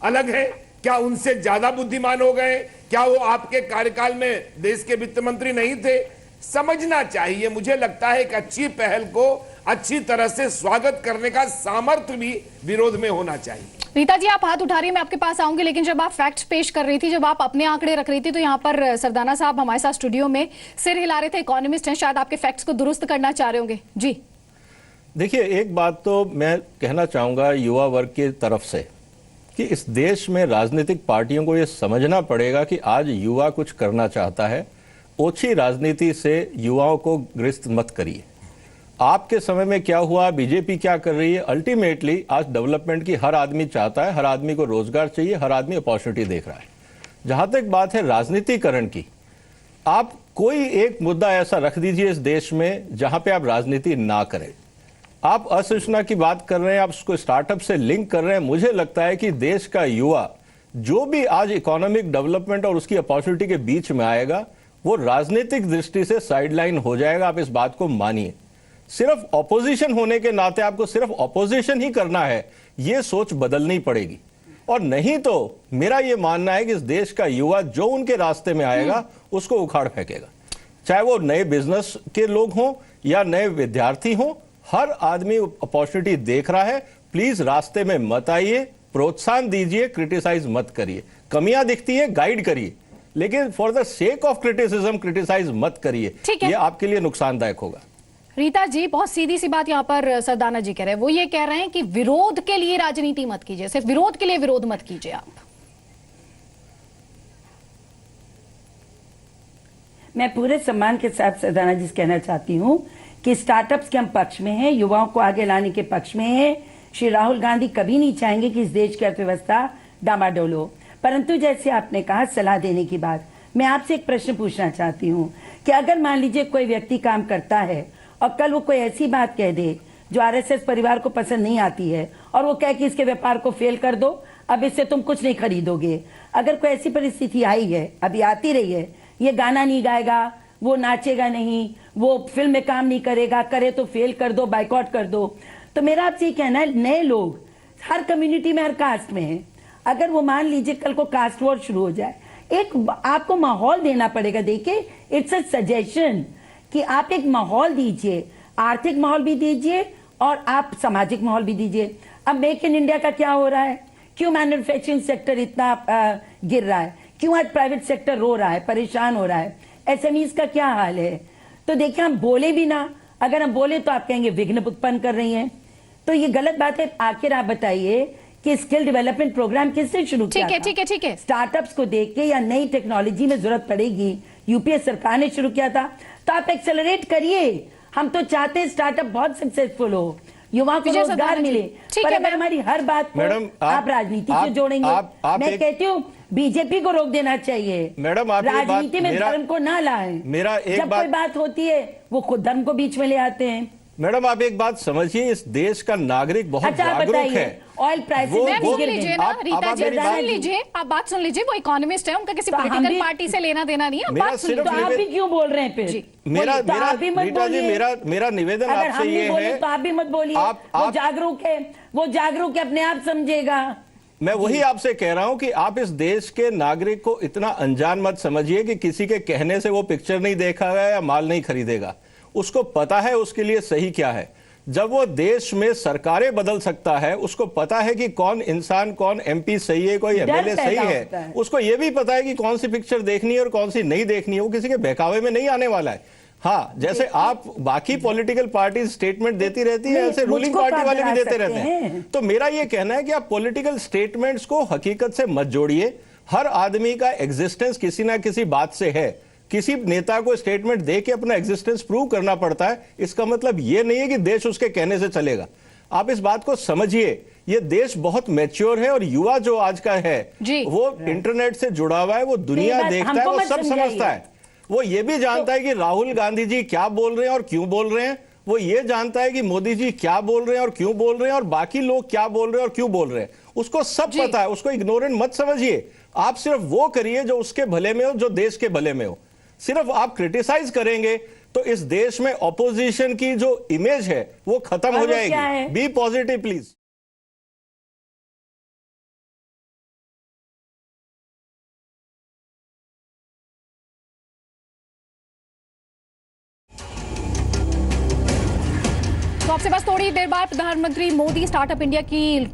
अलग हैं? क्या उनसे ज्यादा बुद्धिमान हो गए? क्या वो आपके कार्यकाल में देश के वित्त मंत्री नहीं थे? समझना चाहिए। मुझे लगता है एक अच्छी पहल को अच्छी तरह से स्वागत करने का सामर्थ्य भी विरोध में होना चाहिए। रीता जी, आप हाथ उठा रही हैं, मैं आपके पास आऊंगी, लेकिन जब आप फैक्ट्स पेश कर रही थी, जब आप अपने आंकड़े रख रही थी, तो यहाँ पर सरदाना साहब हमारे साथ स्टूडियो में सिर हिला रहे थे। इकोनॉमिस्ट हैं, शायद आपके फैक्ट्स को दुरुस्त करना चाह रहे होंगे। जी देखिए, एक बात तो मैं कहना चाहूंगा युवा वर्ग की तरफ से कि इस देश में राजनीतिक पार्टियों को यह समझना पड़ेगा कि आज युवा कुछ करना चाहता है। ओछी राजनीति से युवाओं को ग्रस्त मत करिए। आपके समय में क्या हुआ, बीजेपी क्या कर रही है, अल्टीमेटली आज डेवलपमेंट की हर आदमी चाहता है, हर आदमी को रोजगार चाहिए, हर आदमी अपॉर्चुनिटी देख रहा है। जहां तक बात है राजनीतिकरण की, आप कोई एक मुद्दा ऐसा रख दीजिए इस देश में जहां पे आप राजनीति ना करें। आप असहिष्णुता की बात कर रहे हैं, आप उसको स्टार्टअप से लिंक कर रहे हैं। मुझे लगता है कि देश का युवा जो भी आज इकोनॉमिक डेवलपमेंट और उसकी अपॉर्चुनिटी के बीच में आएगा, वो राजनीतिक दृष्टि से साइडलाइन हो जाएगा। आप इस बात को मानिए। सिर्फ ऑपोजिशन होने के नाते आपको सिर्फ ऑपोजिशन ही करना है, यह सोच बदलनी पड़ेगी। और नहीं तो मेरा यह मानना है कि इस देश का युवा जो उनके रास्ते में आएगा उसको उखाड़ फेंकेगा। चाहे वो नए बिजनेस के लोग हों या नए विद्यार्थी हों, हर आदमी अपॉर्चुनिटी देख रहा है। प्लीज रास्ते में मत आइए, प्रोत्साहन दीजिए, क्रिटिसाइज मत करिए। कमियां दिखती है गाइड करिए, लेकिन for the sake of criticism criticise मत करिए, ये आपके लिए नुकसानदायक होगा। रीता जी, बहुत सीधी सी बात यहाँ पर सरदाना जी कह रहे हैं, वो ये कह रहे हैं कि विरोध के लिए राजनीति मत कीजिए, सिर्फ विरोध के लिए विरोध मत कीजिए आप। मैं पूरे सम्मान के साथ सरदाना जी से कहना चाहती हूँ कि स्टार्टअप्स के हम पक्ष में हैं, युवाओं को आगे लाने के पक्ष में हैं। श्री राहुल गांधी कभी नहीं चाहेंगे कि इस देश की अर्थव्यवस्था डामाडोल हो। परंतु जैसे आपने कहा सलाह देने की बात, मैं आपसे एक प्रश्न पूछना चाहती हूँ कि अगर मान लीजिए कोई व्यक्ति काम करता है और कल वो कोई ऐसी बात कह दे जो आरएसएस परिवार को पसंद नहीं आती है और वो कहे कि इसके व्यापार को फेल कर दो, अब इससे तुम कुछ नहीं खरीदोगे। अगर कोई ऐसी परिस्थिति आई है, अभी आती रही है, ये गाना नहीं गाएगा, वो नाचेगा नहीं, वो फिल्म में काम नहीं करेगा, करे तो फेल कर दो, बाइकआउट कर दो। तो मेरा आपसे ये कहना है, नए लोग हर कम्युनिटी में, हर कास्ट में है, अगर वो मान लीजिए कल को कास्ट वॉर शुरू हो जाए, एक आपको माहौल देना पड़ेगा। देखिए, इट्स अ सजेशन कि आप एक माहौल दीजिए, आर्थिक माहौल भी दीजिए और आप सामाजिक माहौल भी दीजिए। अब मेक इन इंडिया का क्या हो रहा है? क्यों मैन्युफैक्चरिंग सेक्टर इतना गिर रहा है? क्यों आज प्राइवेट सेक्टर रो रहा है, परेशान हो रहा है? एसएमईज का क्या हाल है? तो देखिए, हम बोले भी ना, अगर हम बोले तो आप कहेंगे विघ्न उत्पन्न कर रही हैं, तो ये गलत बात है। आखिर आप बताइए कि स्किल डेवलपमेंट प्रोग्राम किसने शुरू किया? ठीक है। स्टार्टअप्स को देख के, या नई टेक्नोलॉजी में जरूरत पड़ेगी, यूपीए सरकार ने शुरू किया था, तो आप एक्सेलरेट करिए। हम तो चाहते हैं स्टार्टअप बहुत सक्सेसफुल हो, युवाओं को रोजगार मिले, पर अगर हमारी हर बात को आप राजनीति से जोड़ेंगे, मैं कहती हूँ बीजेपी को रोक देना चाहिए। मैडम, आप राजनीति में धर्म को ना लाएं। जब कोई बात होती है वो खुद धर्म को बीच में ले आते हैं। मैडम, आप एक बात समझिए, इस देश का नागरिक बहुत जागरूक है। ऑयल प्राइसेस सुन लीजिए ना रीता जी, सुन लीजिए, आप बात सुन लीजिए, वो इकोनॉमिस्ट है, उनका किसी पॉलिटिकल पार्टी से लेना देना नहीं है। बात सुन लीजिए। आप भी क्यों बोल रहे हैं फिर? मेरा निवेदन आपसे ये है, तो आप भी मत बोलिए। वो जागरूक है, वो जागरूक है, अपने आप समझेगा। मैं वही आपसे कह रहा हूं कि आप इस देश के नागरिक को इतना अनजान मत समझिए कि किसी के कहने से वो पिक्चर नहीं देखा गया या माल नहीं खरीदेगा। उसको पता है उसके लिए सही क्या है। जब वो देश में सरकारें बदल सकता है, उसको पता है कि कौन इंसान, कौन एमपी सही है, कोई एमएलए सही है। उसको ये भी पता है कि कौन सी पिक्चर देखनी है और कौन सी नहीं देखनी है। वो किसी के बहकावे में नहीं आने वाला है। हाँ, जैसे आप बाकी पॉलिटिकल पार्टी स्टेटमेंट देती रहती है, ऐसे रूलिंग पार्टी वाले भी देते रहते हैं। तो मेरा ये कहना है कि आप पॉलिटिकल स्टेटमेंट्स को हकीकत से मत जोड़िए। हर आदमी का एग्जिस्टेंस किसी ना किसी बात से है। किसी नेता को स्टेटमेंट दे के अपना एग्जिस्टेंस प्रूव करना पड़ता है। इसका मतलब ये नहीं है कि देश उसके कहने से चलेगा। आप इस बात को समझिए, ये देश बहुत मैच्योर है और युवा जो आज का है वो इंटरनेट से जुड़ा हुआ है, वो दुनिया देखता है, वो सब समझता है। वो ये भी जानता है कि राहुल गांधी जी क्या बोल रहे हैं और क्यों बोल रहे हैं। वो ये जानता है कि मोदी जी क्या बोल रहे हैं और क्यों बोल रहे हैं और बाकी लोग क्या बोल रहे हैं और क्यों बोल रहे हैं। उसको सब पता है। उसको इग्नोरेंट मत समझिए। आप सिर्फ वो करिए जो उसके भले में हो, जो देश के भले में हो। सिर्फ आप क्रिटिसाइज करेंगे तो इस देश में ऑपोजिशन की जो इमेज है वो खत्म हो जाएगी। Be positive please. तो आपसे बस थोड़ी देर बाद प्रधानमंत्री मोदी स्टार्टअप इंडिया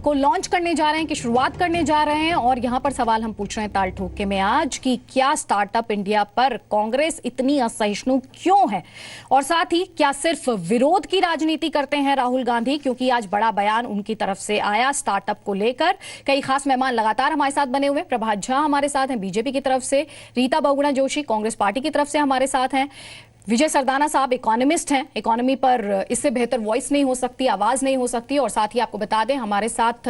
को लॉन्च करने जा रहे हैं, की शुरुआत करने जा रहे हैं। और यहां पर सवाल हम पूछ रहे हैं ताल ठोक के में आज कि क्या स्टार्टअप इंडिया पर कांग्रेस इतनी असहिष्णु क्यों है, और साथ ही क्या सिर्फ विरोध की राजनीति करते हैं राहुल गांधी, क्योंकि आज बड़ा बयान उनकी तरफ से आया स्टार्टअप को लेकर। कई खास मेहमान लगातार हमारे साथ बने हुए। प्रभात झा हमारे साथ हैं बीजेपी की तरफ से, रीता बहुगुणा जोशी कांग्रेस पार्टी की तरफ से हमारे साथ हैं, विजय सरदाना साहब इकोनॉमिस्ट हैं, इकोनॉमी पर इससे बेहतर वॉइस नहीं हो सकती, आवाज नहीं हो सकती। और साथ ही आपको बता दें हमारे साथ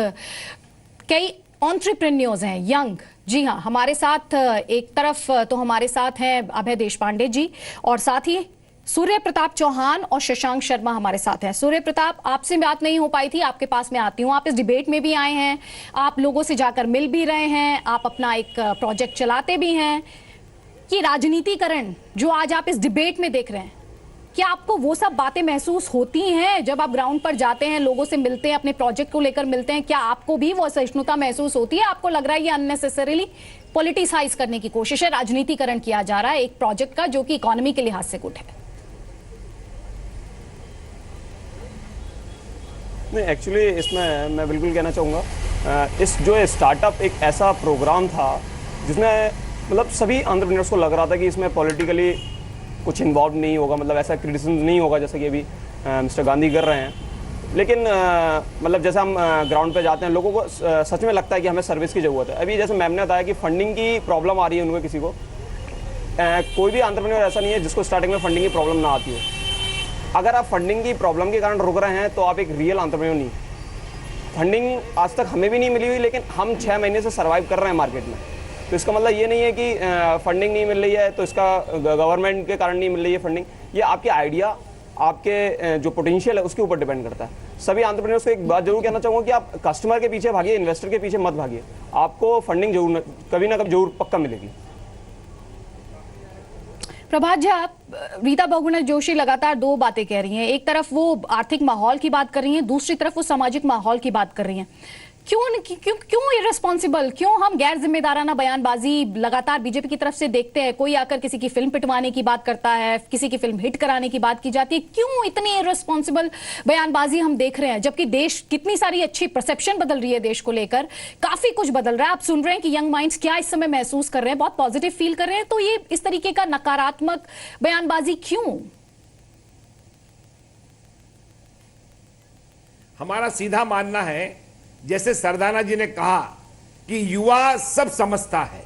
कई एंटरप्रेन्योर्स हैं, यंग। जी हाँ, हमारे साथ एक तरफ तो हमारे साथ हैं अभय देशपांडे जी, और साथ ही सूर्य प्रताप चौहान और शशांक शर्मा हमारे साथ हैं। सूर्य प्रताप, आपसे बात नहीं हो पाई थी, आपके पास में आती हूँ। आप इस डिबेट में भी आए हैं, आप लोगों से जाकर मिल भी रहे हैं, आप अपना एक प्रोजेक्ट चलाते भी हैं। ये राजनीतिकरण जो आज आप इस डिबेट में देख रहे हैं, क्या आपको वो सब बातें महसूस होती हैं जब आप ग्राउंड पर जाते हैं, लोगों से मिलते हैं, अपने प्रोजेक्ट को लेकर मिलते हैं? क्या आपको भी वो सहिष्णुता महसूस होती है? आपको लग रहा है ये अननेसेसरीली पॉलिटिसाइज करने की कोशिश है, राजनीतिकरण किया जा रहा है एक प्रोजेक्ट का जो कि इकोनॉमी के लिहाज से गुड है? नहीं, एक्चुअली इसमें मैं बिल्कुल कहना चाहूँगा, इस जो स्टार्टअप एक ऐसा प्रोग्राम था जिसमें मतलब सभी एंटरप्रेन्योर्स को लग रहा था कि इसमें पॉलिटिकली कुछ इन्वॉल्व नहीं होगा, मतलब ऐसा क्रिटिसिज्म नहीं होगा जैसे कि अभी मिस्टर गांधी कर रहे हैं। लेकिन मतलब जैसे हम ग्राउंड पे जाते हैं, लोगों को सच में लगता है कि हमें सर्विस की ज़रूरत है। अभी जैसे मैम ने बताया कि फंडिंग की प्रॉब्लम आ रही है उनको, किसी को कोई भी एंटरप्रेन्योर ऐसा नहीं है जिसको स्टार्टिंग में फंडिंग की प्रॉब्लम ना आती हो। अगर आप फंडिंग की प्रॉब्लम के कारण रुक रहे हैं तो आप एक रियल एंटरप्रेन्योर नहीं। फंडिंग आज तक हमें भी नहीं मिली हुई, लेकिन हम 6 महीने से सर्वाइव कर रहे हैं मार्केट में। तो इसका मतलब ये नहीं है कि फंडिंग नहीं मिल रही है तो इसका गवर्नमेंट के कारण नहीं मिल रही है फंडिंग। ये आपके आइडिया, आपके जो पोटेंशियल है उसके ऊपर डिपेंड करता है। सभी एंटरप्रेन्योर्स को एक बात जरूर कहना चाहूँगा कि आप कस्टमर के पीछे भागिए, इन्वेस्टर के पीछे मत भागिए। आपको फंडिंग जरूर कभी ना कभी जरूर पक्का मिलेगी। प्रभात जी, आप रीता बहुगुणा जोशी लगातार दो बातें कह रही हैं। एक तरफ वो आर्थिक माहौल की बात कर रही हैं, दूसरी तरफ वो सामाजिक माहौल की बात कर रही हैं। क्यों इररेस्पॉन्सिबल, क्यों हम गैर जिम्मेदाराना बयानबाजी लगातार बीजेपी की तरफ से देखते हैं? कोई आकर किसी की फिल्म पिटवाने की बात करता है, किसी की फिल्म हिट कराने की बात की जाती है। क्यों इतनी इररेस्पॉन्सिबल बयानबाजी हम देख रहे हैं, जबकि देश कितनी सारी अच्छी परसेप्शन बदल रही है, देश को लेकर काफी कुछ बदल रहा है। आप सुन रहे हैं कि यंग माइंड्स क्या इस समय महसूस कर रहे हैं, बहुत पॉजिटिव फील कर रहे हैं। तो ये इस तरीके का नकारात्मक बयानबाजी क्यों? हमारा सीधा मानना है, जैसे सरदाना जी ने कहा कि युवा सब समझता है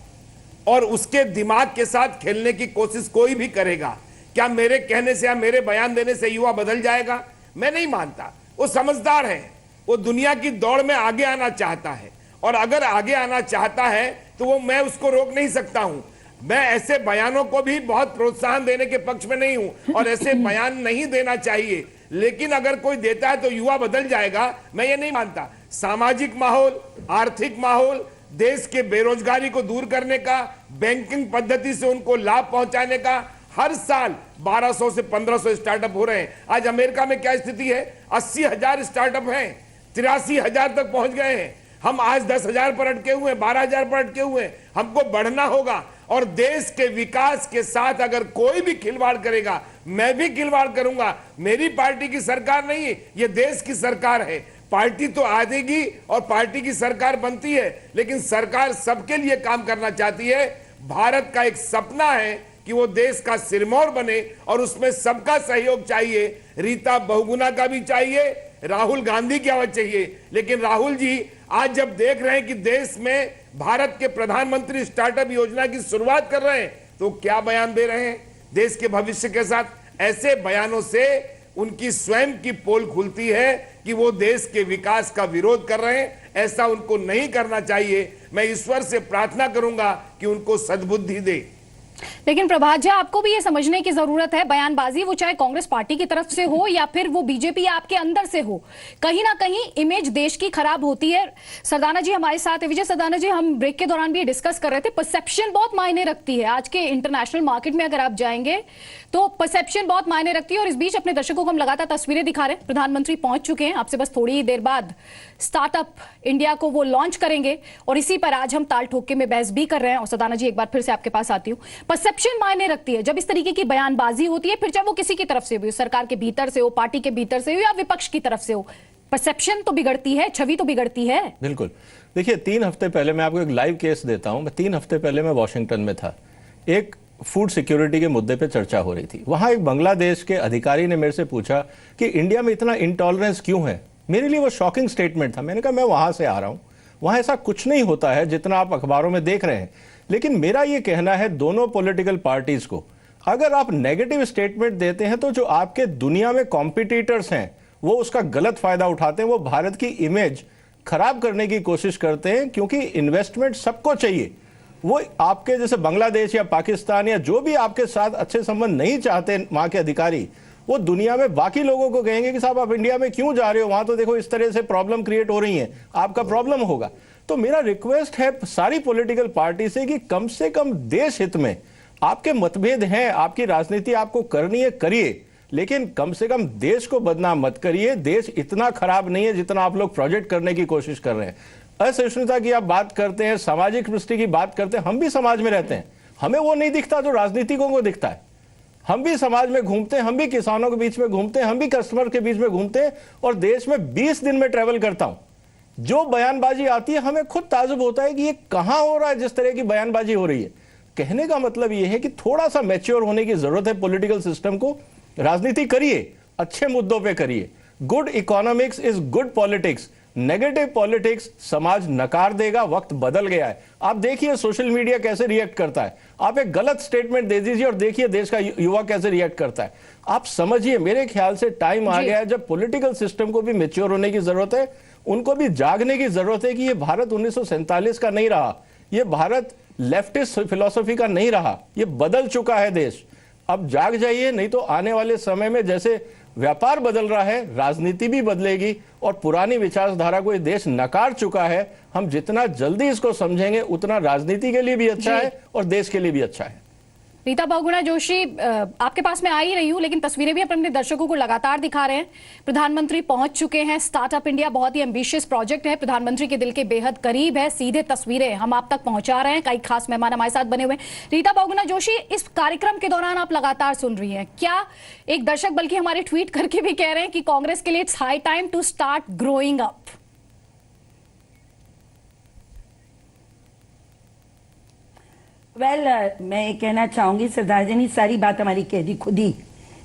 और उसके दिमाग के साथ खेलने की कोशिश कोई भी करेगा। क्या मेरे कहने से या मेरे बयान देने से युवा बदल जाएगा? मैं नहीं मानता। वो समझदार है, वो दुनिया की दौड़ में आगे आना चाहता है, और अगर आगे आना चाहता है तो वो मैं उसको रोक नहीं सकता हूं। मैं ऐसे बयानों को भी बहुत प्रोत्साहन देने के पक्ष में नहीं हूं और ऐसे बयान नहीं देना चाहिए, लेकिन अगर कोई देता है तो युवा बदल जाएगा, मैं ये नहीं मानता। सामाजिक माहौल, आर्थिक माहौल, देश के बेरोजगारी को दूर करने का, बैंकिंग पद्धति से उनको लाभ पहुंचाने का, हर साल 1200 से 1500 स्टार्टअप हो रहे हैं। आज अमेरिका में क्या स्थिति है? 80,000 स्टार्टअप हैं, 83,000 तक पहुंच गए हैं। हम आज 10,000 पर अटके हुए हैं, 12,000 पर अटके हुए हैं। हमको बढ़ना होगा, और देश के विकास के साथ अगर कोई भी खिलवाड़ करेगा, मैं भी खिलवाड़ करूंगा। मेरी पार्टी की सरकार नहीं है, ये देश की सरकार है। पार्टी तो आएगी और पार्टी की सरकार बनती है, लेकिन सरकार सबके लिए काम करना चाहती है। भारत का एक सपना है कि वो देश का सिरमौर बने, और उसमें सबका सहयोग चाहिए। रीता बहुगुणा का भी चाहिए, राहुल गांधी की आवाज चाहिए। लेकिन राहुल जी आज जब देख रहे हैं कि देश में भारत के प्रधानमंत्री स्टार्टअप योजना की शुरुआत कर रहे हैं, तो क्या बयान दे रहे हैं देश के भविष्य के साथ? ऐसे बयानों से उनकी स्वयं की पोल खुलती है कि वो देश के विकास का विरोध कर रहे हैं। ऐसा उनको नहीं करना चाहिए। मैं ईश्वर से प्रार्थना करूंगा कि उनको सद्बुद्धि दे। लेकिन प्रभात जी, आपको भी ये समझने की जरूरत है, बयानबाजी वो चाहे कांग्रेस पार्टी की तरफ से हो या फिर वो बीजेपी आपके अंदर से हो, कहीं ना कहीं इमेज देश की खराब होती है। सरदाना जी हमारे साथ है। विजय सरदाना जी, हम ब्रेक के दौरान भी डिस्कस कर रहे थे, परसेप्शन बहुत मायने रखती है। आज के इंटरनेशनल मार्केट में अगर आप जाएंगे तो परसेप्शन बहुत मायने रखती है। और इस बीच अपने दर्शकों को हम लगातार तस्वीरें दिखा रहे हैं। प्रधानमंत्री पहुंच चुके हैं, आपसे बस थोड़ी ही देर बाद स्टार्टअप इंडिया को वो लॉन्च करेंगे, और इसी पर आज हम ताल ठोके में बहस भी कर रहे हैं। और सरदाना जी, एक बार फिर से आपके पास आती हूँ। परसेप्शन मायने रखती है जब इस तरीके की बयानबाजी होती है, फिर चाहे वो किसी की तरफ से हो, सरकार के भीतर से हो, पार्टी के भीतर से हो, या विपक्ष की तरफ से हो, परसेप्शन तो बिगड़ती है, छवि तो बिगड़ती है। बिल्कुल। देखिए, 3 हफ्ते पहले, मैं आपको एक लाइव केस देता हूं। 3 हफ्ते पहले मैं वॉशिंगटन में था। एक फूड सिक्योरिटी के मुद्दे पे चर्चा हो रही थी। वहां एक बांग्लादेश के अधिकारी ने मेरे से पूछा कि इंडिया में इतना इंटॉलरेंस क्यों है। मेरे लिए वो शॉकिंग स्टेटमेंट था। मैंने कहा, मैं वहां से आ रहा हूं, वहां ऐसा कुछ नहीं होता है जितना आप अखबारों में देख रहे हैं। लेकिन मेरा ये कहना है दोनों पॉलिटिकल पार्टीज को, अगर आप नेगेटिव स्टेटमेंट देते हैं तो जो आपके दुनिया में कॉम्पिटिटर्स हैं वो उसका गलत फायदा उठाते हैं, वो भारत की इमेज खराब करने की कोशिश करते हैं। क्योंकि इन्वेस्टमेंट सबको चाहिए। वो आपके जैसे बांग्लादेश या पाकिस्तान या जो भी आपके साथ अच्छे संबंध नहीं चाहते वहां के अधिकारी, वो दुनिया में बाकी लोगों को कहेंगे कि साहब आप इंडिया में क्यों जा रहे हो, वहां तो देखो इस तरह से प्रॉब्लम क्रिएट हो रही है, आपका प्रॉब्लम होगा। तो मेरा रिक्वेस्ट है सारी पॉलिटिकल पार्टी से कि कम से कम देश हित में, आपके मतभेद हैं, आपकी राजनीति आपको करनी है, करिए, लेकिन कम से कम देश को बदनाम मत करिए। देश इतना खराब नहीं है जितना आप लोग प्रोजेक्ट करने की कोशिश कर रहे हैं। असहिष्णुता की आप बात करते हैं, सामाजिक दृष्टि की बात करते हैं, हम भी समाज में रहते हैं, हमें वो नहीं दिखता जो राजनीतिकों को दिखता है। हम भी समाज में घूमते हैं, हम भी किसानों के बीच में घूमते हैं, हम भी कस्टमर के बीच में घूमते हैं, और देश में 20 दिन में ट्रेवल करता हूं। जो बयानबाजी आती है हमें खुद ताजुब होता है कि ये कहां हो रहा है, जिस तरह की बयानबाजी हो रही है। कहने का मतलब ये है कि थोड़ा सा मैच्योर होने की जरूरत है पॉलिटिकल सिस्टम को। राजनीति करिए, अच्छे मुद्दों पे करिए। Good economics is good politics. Negative politics समाज नकार देगा। वक्त बदल गया है। आप देखिए सोशल मीडिया कैसे रिएक्ट करता है। आप एक गलत स्टेटमेंट दे दीजिए और देखिए देश का युवा कैसे रिएक्ट करता है। आप समझिए, मेरे ख्याल से टाइम आ गया है जब पॉलिटिकल सिस्टम को भी मैच्योर होने की जरूरत है। उनको भी जागने की जरूरत है कि ये भारत 1947 का नहीं रहा, ये भारत लेफ्टिस्ट फिलॉसफी का नहीं रहा, ये बदल चुका है देश। अब जाग जाइए, नहीं तो आने वाले समय में जैसे व्यापार बदल रहा है, राजनीति भी बदलेगी और पुरानी विचारधारा को ये देश नकार चुका है। हम जितना जल्दी इसको समझेंगे उतना राजनीति के लिए भी अच्छा है और देश के लिए भी अच्छा है। रीता बहुगुणा जोशी, आपके पास मैं आ ही रही हूं, लेकिन तस्वीरें भी अपने दर्शकों को लगातार दिखा रहे हैं। प्रधानमंत्री पहुंच चुके हैं। स्टार्टअप इंडिया बहुत ही एम्बिशियस प्रोजेक्ट है, प्रधानमंत्री के दिल के बेहद करीब है। सीधे तस्वीरें हम आप तक पहुंचा रहे हैं, कई खास मेहमान हमारे साथ बने हुए हैं। रीता बहुगुणा जोशी, इस कार्यक्रम के दौरान आप लगातार सुन रही हैं, क्या एक दर्शक बल्कि हमारे ट्वीट करके भी कह रहे हैं कि कांग्रेस के लिए it's high time to start growing up? मैं ये कहना चाहूंगी, सरदार जी ने सारी बात हमारी कह दी खुद ही।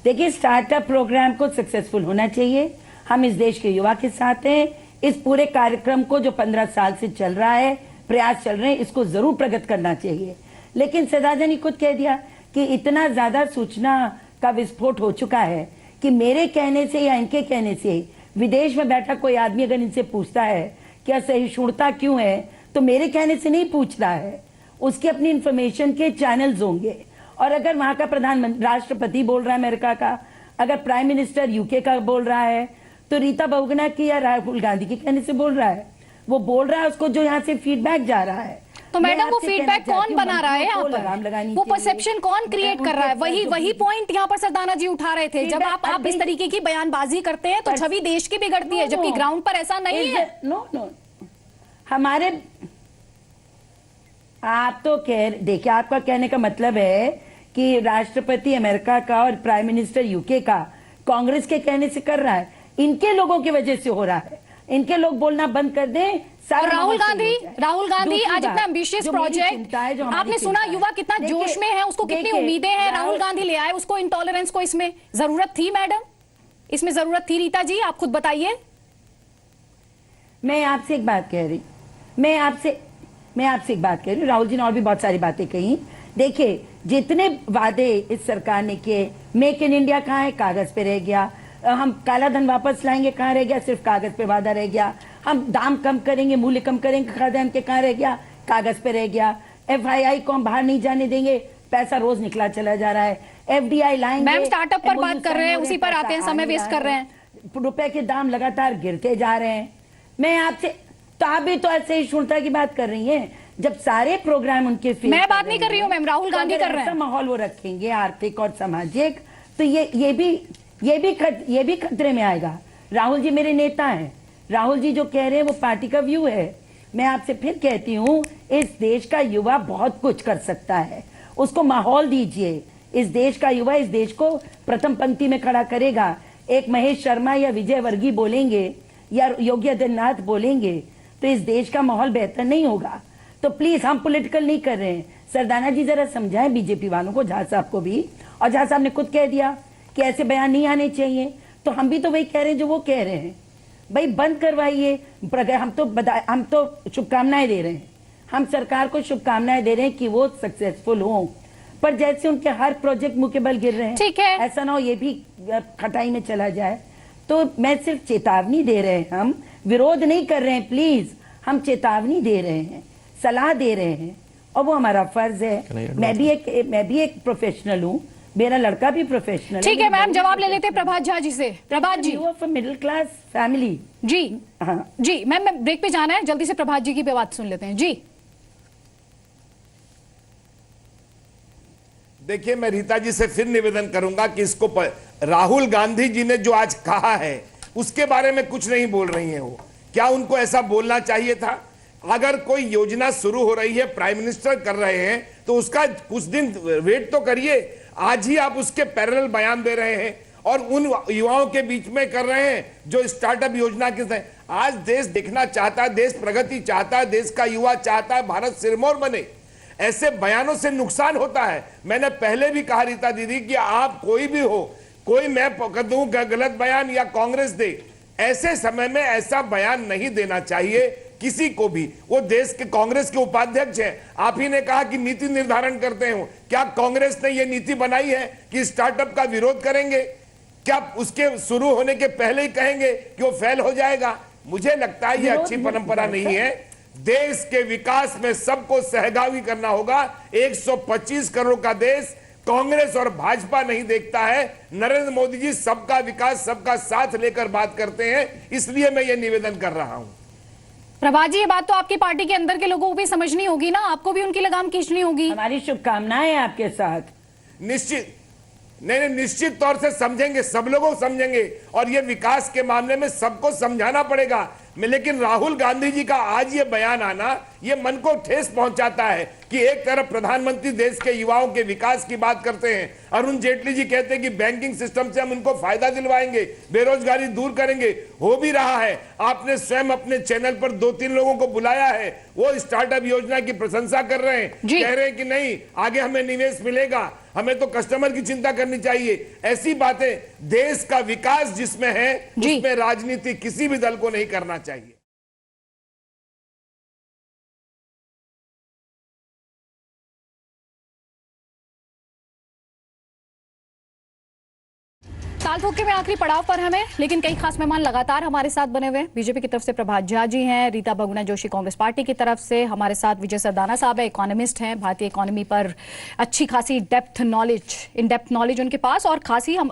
देखिए, स्टार्टअप प्रोग्राम को सक्सेसफुल होना चाहिए। हम इस देश के युवा के साथ हैं। इस पूरे कार्यक्रम को जो 15 साल से चल रहा है, प्रयास चल रहे हैं, इसको जरूर प्रगति करना चाहिए। लेकिन सरदार जी ने खुद कह दिया कि इतना ज्यादा सूचना का विस्फोट हो चुका है कि मेरे कहने से या इनके कहने से विदेश में बैठा कोई आदमी अगर इनसे पूछता है कि असहिष्णुता क्यों है, तो मेरे कहने से नहीं पूछ रहा है, उसके अपनी इंफॉर्मेशन के चैनल्स होंगे। और अगर वहां का प्रधानमंत्री, राष्ट्रपति बोल रहा है अमेरिका का, अगर प्राइम मिनिस्टर यूके का बोल रहा है, तो रीता बहुगुणा की या राहुल गांधी के कहने से बोल रहा है, वो बोल रहा है उसको जो यहाँ से फीडबैक जा रहा है। तो मैडम, वो फीडबैक कौन बना रहा है यहाँ पर? वो परसेप्शन कौन क्रिएट कर रहा है? वही पॉइंट यहाँ पर सरदाना जी उठा रहे थे। जब आप इस तरीके की बयानबाजी करते हैं तो छवि देश की बिगड़ती है, जबकि ग्राउंड पर ऐसा नहीं है। नो, हमारे आप तो देखिए, आपका कहने का मतलब है कि राष्ट्रपति अमेरिका का और प्राइम मिनिस्टर यूके का कांग्रेस के कहने से कर रहा है, इनके लोगों की वजह से हो रहा है। इनके लोग बोलना बंद कर दें। और राहुल गांधी आज इतना एम्बिशियस प्रोजेक्ट, आपने सुना युवा कितना जोश में है, उसको कितनी उम्मीदें हैं, राहुल गांधी ले आए उसको, इंटॉलरेंस को। इसमें जरूरत थी मैडम? इसमें जरूरत थी रीता जी? आप खुद बताइए। मैं आपसे एक बात कह रही हूँ, राहुल जी ने और भी बहुत सारी बातें कही। देखिए, जितने वादे इस सरकार ने किए, मेक इन इंडिया कहाँ है? कागज पे रह गया। हम काला धन वापस लाएंगे, कहाँ रह गया? सिर्फ कागज पे वादा रह गया। हम दाम कम करेंगे, मूल्य कम करेंगे खाद्यान्न के, कहाँ रह गया? कागज पे रह गया। FII को हम बाहर नहीं जाने देंगे, पैसा रोज निकला चला जा रहा है। FDI लाएंगे। मैम, स्टार्टअप पर बात कर रहे हैं, उसी पर आते हैं, समय वेस्ट कर रहे हैं। रुपए के दाम लगातार गिरते जा रहे हैं। मैं आपसे, तो आप भी तो ऐसे ही शून्यता की बात कर रही हैं, जब सारे प्रोग्राम उनके मैं बात नहीं कर रही हूँ मैम, राहुल गांधी कर रहे हैं। माहौल वो रखेंगे आर्थिक और सामाजिक, तो ये भी खतरे में आएगा। राहुल जी मेरे नेता हैं, राहुल जी जो कह रहे हैं वो पार्टी का व्यू है। मैं आपसे फिर कहती हूँ, इस देश का युवा बहुत कुछ कर सकता है, उसको माहौल दीजिए। इस देश का युवा इस देश को प्रथम पंक्ति में खड़ा करेगा। एक महेश शर्मा या विजय वर्गीय बोलेंगे या योगी आदित्यनाथ बोलेंगे तो इस देश का माहौल बेहतर नहीं होगा। तो प्लीज, हम पॉलिटिकल नहीं कर रहे हैं। सरदाना जी जरा समझाएं बीजेपी वालों को, झा साहब को भी। और झा साहब ने खुद कह दिया कि ऐसे बयान नहीं आने चाहिए, तो हम भी तो वही कह रहे हैं जो वो कह रहे हैं। भाई बंद करवाइए। हम तो शुभकामनाएं दे रहे हैं, हम सरकार को शुभकामनाएं दे रहे हैं कि वो सक्सेसफुल हो, पर जैसे उनके हर प्रोजेक्ट मुंह के बल गिर रहे हैं, ठीक है, ऐसा ना हो ये भी खटाई में चला जाए। तो मैं सिर्फ चेतावनी दे रहे हैं, हम विरोध नहीं कर रहे हैं। प्लीज, हम चेतावनी दे रहे हैं, सलाह दे रहे हैं, और वो हमारा फर्ज है। मैं भी एक प्रोफेशनल हूँ, मेरा लड़का भी प्रोफेशनल है। ठीक है मैम, जवाब ले लेते हैं प्रभात झा जी से। प्रभात जी, मिडिल क्लास फैमिली जी। हाँ जी मैम, मैं ब्रेक पे जाना है, जल्दी से प्रभात जी की बात सुन लेते हैं जी। देखिए, मैं रीता जी से फिर निवेदन करूंगा कि इसको राहुल गांधी जी ने जो आज कहा है उसके बारे में कुछ नहीं बोल रही हैं वो। क्या उनको ऐसा बोलना चाहिए था? अगर कोई योजना शुरू हो रही है, प्राइम मिनिस्टर कर रहे हैं, तो उसका कुछ दिन वेट तो करिए। आज ही आप उसके पैरेलल बयान दे रहे हैं और उन युवाओं के बीच में कर रहे हैं जो स्टार्टअप योजना के तहत। आज देश देखना चाहता है, देश प्रगति चाहता है, देश का युवा चाहता है भारत सिरमौर बने। ऐसे बयानों से नुकसान होता है। मैंने पहले भी कहा रीता दीदी कि आप कोई भी हो, कोई मैं दूं गलत बयान या कांग्रेस दे, ऐसे समय में ऐसा बयान नहीं देना चाहिए किसी को भी। वो देश के कांग्रेस के उपाध्यक्ष हैं, आप ही ने कहा कि नीति निर्धारण करते हो। क्या कांग्रेस ने ये नीति बनाई है कि स्टार्टअप का विरोध करेंगे? क्या उसके शुरू होने के पहले ही कहेंगे कि वो फेल हो जाएगा? मुझे लगता है ये अच्छी परंपरा नहीं है। देश के विकास में सबको सहभागी करना होगा। 125 करोड़ का देश कांग्रेस और भाजपा नहीं देखता है। नरेंद्र मोदी जी सबका विकास, सबका साथ लेकर बात करते हैं, इसलिए मैं ये निवेदन कर रहा हूं। प्रभात जी, ये बात तो आपकी पार्टी के अंदर के लोगों को भी समझनी होगी ना, आपको भी उनकी लगाम खींचनी होगी। हमारी शुभकामनाएं हैं आपके साथ। निश्चित नहीं, निश्चित तौर से समझेंगे, सब लोगों समझेंगे और ये विकास के मामले में सबको समझाना पड़ेगा। लेकिन राहुल गांधी जी का आज ये बयान आना, ये मन को ठेस पहुंचाता है कि एक तरफ प्रधानमंत्री देश के युवाओं के विकास की बात करते हैं, अरुण जेटली जी कहते हैं कि बैंकिंग सिस्टम से हम उनको फायदा दिलवाएंगे, बेरोजगारी दूर करेंगे। हो भी रहा है। आपने स्वयं अपने चैनल पर 2-3 लोगों को बुलाया है, वो स्टार्टअप योजना की प्रशंसा कर रहे हैं, कह रहे हैं कि नहीं आगे हमें निवेश मिलेगा, हमें तो कस्टमर की चिंता करनी चाहिए। ऐसी बातें, देश का विकास जिसमें है उसमें राजनीति किसी भी दल को नहीं करना चाहिए। ताल ठोके में आखिरी पड़ाव पर हमें, लेकिन कई खास मेहमान लगातार हमारे साथ बने हुए हैं। बीजेपी की तरफ से प्रभात झा जी हैं, रीता बहुगुणा जोशी कांग्रेस पार्टी की तरफ से हमारे साथ विजय सरदाना साहब है, इकोनॉमिस्ट हैं, भारतीय इकोनॉमी पर अच्छी खासी इन डेप्थ नॉलेज उनके पास, और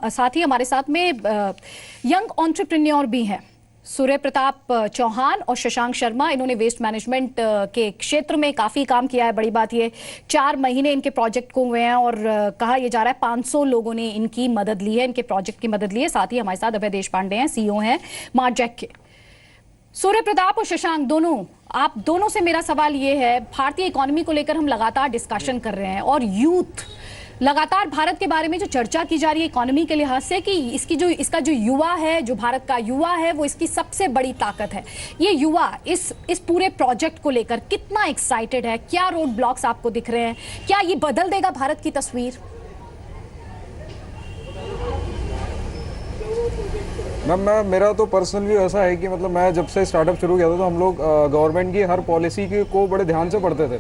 साथ ही हमारे साथ में यंग एंटरप्रेन्योर भी हैं, सूर्य प्रताप चौहान और शशांक शर्मा। इन्होंने वेस्ट मैनेजमेंट के क्षेत्र में काफी काम किया है। बड़ी बात ये 4 महीने इनके प्रोजेक्ट को हुए हैं और कहा यह जा रहा है 500 लोगों ने इनकी मदद ली है, इनके प्रोजेक्ट की मदद ली है। साथ ही हमारे साथ अभय देशपांडे हैं, सीईओ हैं मार्जेक के। सूर्य प्रताप और शशांक, आप दोनों से मेरा सवाल ये है, भारतीय इकोनॉमी को लेकर हम लगातार डिस्कशन कर रहे हैं और यूथ लगातार भारत के बारे में जो चर्चा की जा रही है इकोनॉमी के लिहाज से कि इसका जो युवा है, जो भारत का युवा है, वो इसकी सबसे बड़ी ताकत है। ये युवा इस पूरे प्रोजेक्ट को लेकर कितना एक्साइटेड है? क्या रोड ब्लॉक्स आपको दिख रहे हैं? क्या ये बदल देगा भारत की तस्वीर? मैम, मेरा तो पर्सनल व्यू ऐसा है कि मतलब मैं जब से स्टार्टअप शुरू किया था तो हम लोग गवर्नमेंट की हर पॉलिसी को बड़े ध्यान से पढ़ते थे,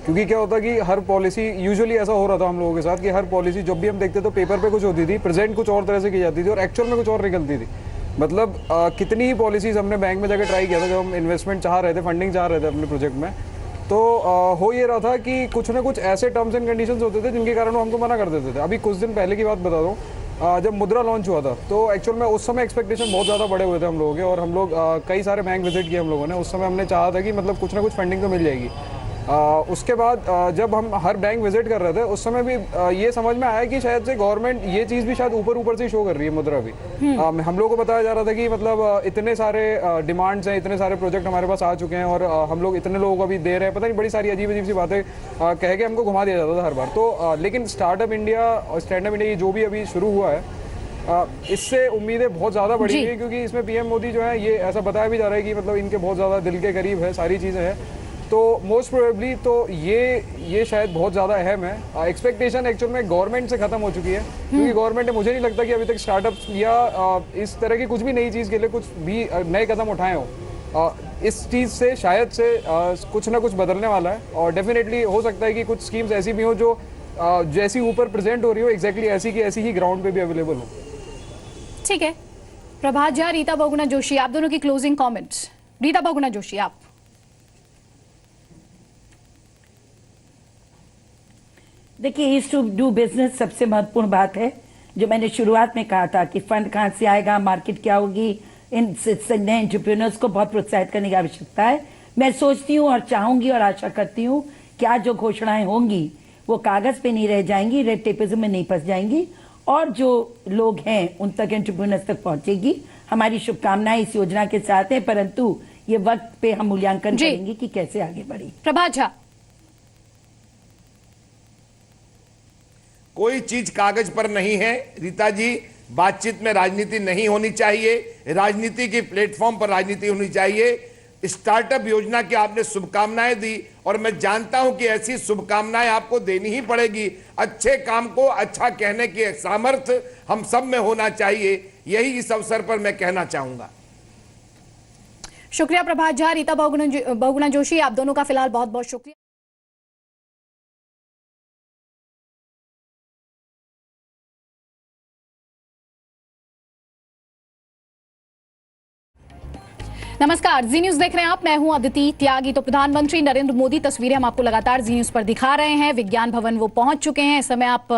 क्योंकि क्या होता कि हर पॉलिसी, यूजुअली ऐसा हो रहा था हम लोगों के साथ कि हर पॉलिसी जब भी हम देखते तो पेपर पे कुछ होती थी, प्रेजेंट कुछ और तरह से की जाती थी और एक्चुअल में कुछ और निकलती थी। मतलब कितनी ही पॉलिसीज हमने बैंक में जाकर ट्राई किया था जब हम इन्वेस्टमेंट चाह रहे थे, फंडिंग चाह रहे थे अपने प्रोजेक्ट में, तो हो ये रहा था कि कुछ ना कुछ ऐसे टर्म्स एंड कंडीशंस होते थे जिनके कारण वो हमको मना कर देते थे। अभी कुछ दिन पहले की बात बता दूँ, जब मुद्रा लॉन्च हुआ था तो एक्चुअल में उस समय एक्सपेक्टेशन बहुत ज़्यादा बड़े हुए थे हम लोगों के, और हम लोग कई सारे बैंक विजिट किए हम लोगों ने। उस समय हमने चाहा था कि मतलब कुछ ना कुछ फंडिंग तो मिल जाएगी। उसके बाद जब हम हर बैंक विजिट कर रहे थे उस समय भी ये समझ में आया कि शायद से गवर्नमेंट ये चीज़ भी शायद ऊपर से शो कर रही है, मुद्रा भी। हम लोगों को बताया जा रहा था कि मतलब इतने सारे डिमांड्स हैं, इतने सारे प्रोजेक्ट हमारे पास आ चुके हैं और हम लोग इतने लोगों को भी दे रहे हैं, पता नहीं बड़ी सारी अजीब सी बातें कह के हमको घुमा दिया जाता था हर बार। तो लेकिन स्टार्टअप इंडिया और स्टैंड अप इंडिया जो भी अभी शुरू हुआ है, इससे उम्मीदें बहुत ज़्यादा बढ़ी हुई है, क्योंकि इसमें पीएम मोदी जो है ये ऐसा बताया भी जा रहा है कि मतलब इनके बहुत ज़्यादा दिल के करीब है सारी चीज़ें हैं। तो मोस्ट प्रोबेबली तो ये शायद बहुत ज़्यादा अहम है। एक्सपेक्टेशन एक्चुअल में गवर्नमेंट से ख़त्म हो चुकी है, क्योंकि गवर्नमेंट ने, मुझे नहीं लगता कि अभी तक स्टार्टअप्स या इस तरह की कुछ भी नई चीज़ के लिए कुछ भी नए कदम उठाए हों। इस चीज़ से शायद से कुछ ना कुछ बदलने वाला है, और डेफिनेटली हो सकता है कि कुछ स्कीम्स ऐसी भी हो जो जैसी ऊपर प्रेजेंट हो रही हो एग्जैक्टली ऐसी की ऐसी ही ग्राउंड पे भी अवेलेबल हो। ठीक है, प्रभात झा, रीता बहुगुणा जोशी, आप दोनों की क्लोजिंग कमेंट्स। रीता बहुगुणा जोशी, आप। देखिए, ईज टू डू बिजनेस सबसे महत्वपूर्ण बात है, जो मैंने शुरुआत में कहा था कि फंड कहाँ से आएगा, मार्केट क्या होगी, इन नए एंटरप्रेन्योर्स को बहुत प्रोत्साहित करने की आवश्यकता है। मैं सोचती हूँ और चाहूंगी और आशा करती हूँ कि आज जो घोषणाएं होंगी वो कागज पे नहीं रह जाएंगी, रेड टेपिज्म में नहीं फंस जाएंगी, और जो लोग हैं उन तक, एंटरप्रेन्योर्स तक पहुंचेगी। हमारी शुभकामनाएं इस योजना के साथ हैं, परंतु ये वक्त पे हम मूल्यांकन करेंगे कि कैसे आगे बढ़ी। प्रभात झा, कोई चीज कागज पर नहीं है रीता जी। बातचीत में राजनीति नहीं होनी चाहिए, राजनीति के प्लेटफॉर्म पर राजनीति होनी चाहिए। स्टार्टअप योजना की आपने शुभकामनाएं दी और मैं जानता हूं कि ऐसी शुभकामनाएं आपको देनी ही पड़ेगी। अच्छे काम को अच्छा कहने की सामर्थ्य हम सब में होना चाहिए, यही इस अवसर पर मैं कहना चाहूंगा। शुक्रिया प्रभात झा, रीता बहुगुणा जोशी, आप दोनों का फिलहाल बहुत बहुत शुक्रिया। नमस्कार, जी न्यूज देख रहे हैं आप, मैं हूं अदिति त्यागी। तो प्रधानमंत्री नरेंद्र मोदी तस्वीरें हम आपको लगातार जी न्यूज पर दिखा रहे हैं। विज्ञान भवन वो पहुंच चुके हैं। इस समय आप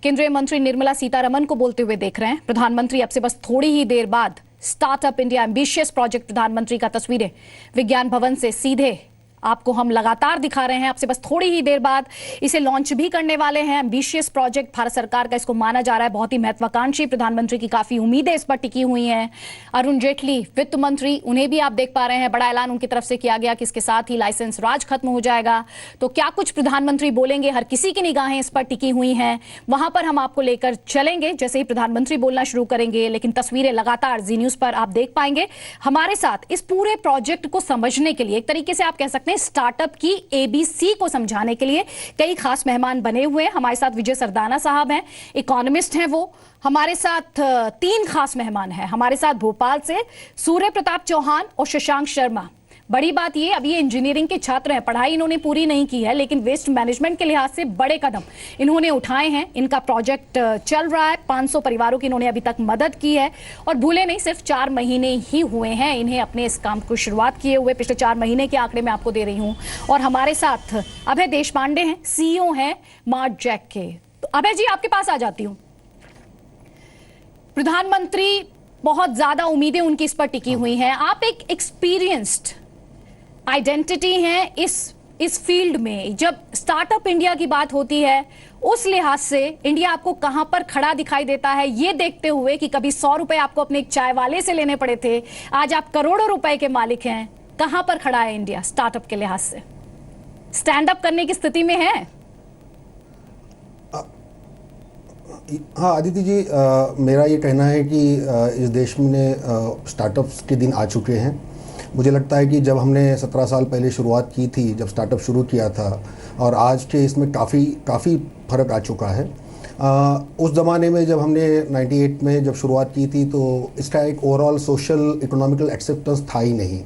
केंद्रीय मंत्री निर्मला सीतारमण को बोलते हुए देख रहे हैं। प्रधानमंत्री अब से बस थोड़ी ही देर बाद स्टार्टअप इंडिया एम्बिशियस प्रोजेक्ट प्रधानमंत्री का तस्वीरें विज्ञान भवन से सीधे आपको हम लगातार दिखा रहे हैं। आपसे बस थोड़ी ही देर बाद इसे लॉन्च भी करने वाले हैं। एम्बिशियस प्रोजेक्ट भारत सरकार का इसको माना जा रहा है, बहुत ही महत्वाकांक्षी। प्रधानमंत्री की काफी उम्मीदें इस पर टिकी हुई हैं। अरुण जेटली वित्त मंत्री, उन्हें भी आप देख पा रहे हैं, बड़ा ऐलान उनकी तरफ से किया गया कि इसके साथ ही लाइसेंस राज खत्म हो जाएगा। तो क्या कुछ प्रधानमंत्री बोलेंगे, हर किसी की निगाहें इस पर टिकी हुई हैं। वहां पर हम आपको लेकर चलेंगे जैसे ही प्रधानमंत्री बोलना शुरू करेंगे। लेकिन तस्वीरें लगातार जी न्यूज पर आप देख पाएंगे। हमारे साथ इस पूरे प्रोजेक्ट को समझने के लिए, एक तरीके से आप कह सकते हैं स्टार्टअप की एबीसी को समझाने के लिए कई खास मेहमान बने हुए हैं। हमारे साथ विजय सरदाना साहब हैं, इकोनॉमिस्ट हैं वो। हमारे साथ तीन खास मेहमान हैं। हमारे साथ भोपाल से सूर्य प्रताप चौहान और शशांक शर्मा। बड़ी बात ये, अभी ये इंजीनियरिंग के छात्र हैं, पढ़ाई इन्होंने पूरी नहीं की है, लेकिन वेस्ट मैनेजमेंट के लिहाज से बड़े कदम इन्होंने उठाए हैं। इनका प्रोजेक्ट चल रहा है, 500 परिवारों की इन्होंने अभी तक मदद की है। और भूले नहीं, सिर्फ 4 महीने ही हुए हैं इन्हें अपने इस काम को शुरुआत किए हुए। पिछले 4 महीने के आंकड़े मैं आपको दे रही हूँ। और हमारे साथ अभय देशपांडे हैं, CEO हैं स्मार्ट जैक के। तो अभय जी, आपके पास आ जाती हूँ। प्रधानमंत्री, बहुत ज्यादा उम्मीदें उनकी इस पर टिकी हुई हैं। आप एक एक्सपीरियंस्ड आइडेंटिटी हैं इस फील्ड में। जब स्टार्टअप इंडिया की बात होती है, उस लिहाज से इंडिया आपको कहां पर खड़ा दिखाई देता है, ये देखते हुए कि कभी 100 रुपए आपको अपने एक चाय वाले से लेने पड़े थे, आज आप करोड़ों रुपए के मालिक हैं। कहां पर खड़ा है इंडिया स्टार्टअप के लिहाज से? स्टैंड अप करने की स्थिति में है? हाँ आदित्य जी, मेरा ये कहना है कि इस देश में स्टार्टअप्स के दिन आ चुके हैं। मुझे लगता है कि जब हमने 17 साल पहले शुरुआत की थी, जब स्टार्टअप शुरू किया था, और आज के इसमें काफ़ी फ़र्क आ चुका है। उस ज़माने में जब हमने 98 में जब शुरुआत की थी, तो इसका एक ओवरऑल सोशल इकोनॉमिकल एक्सेप्टेंस था ही नहीं।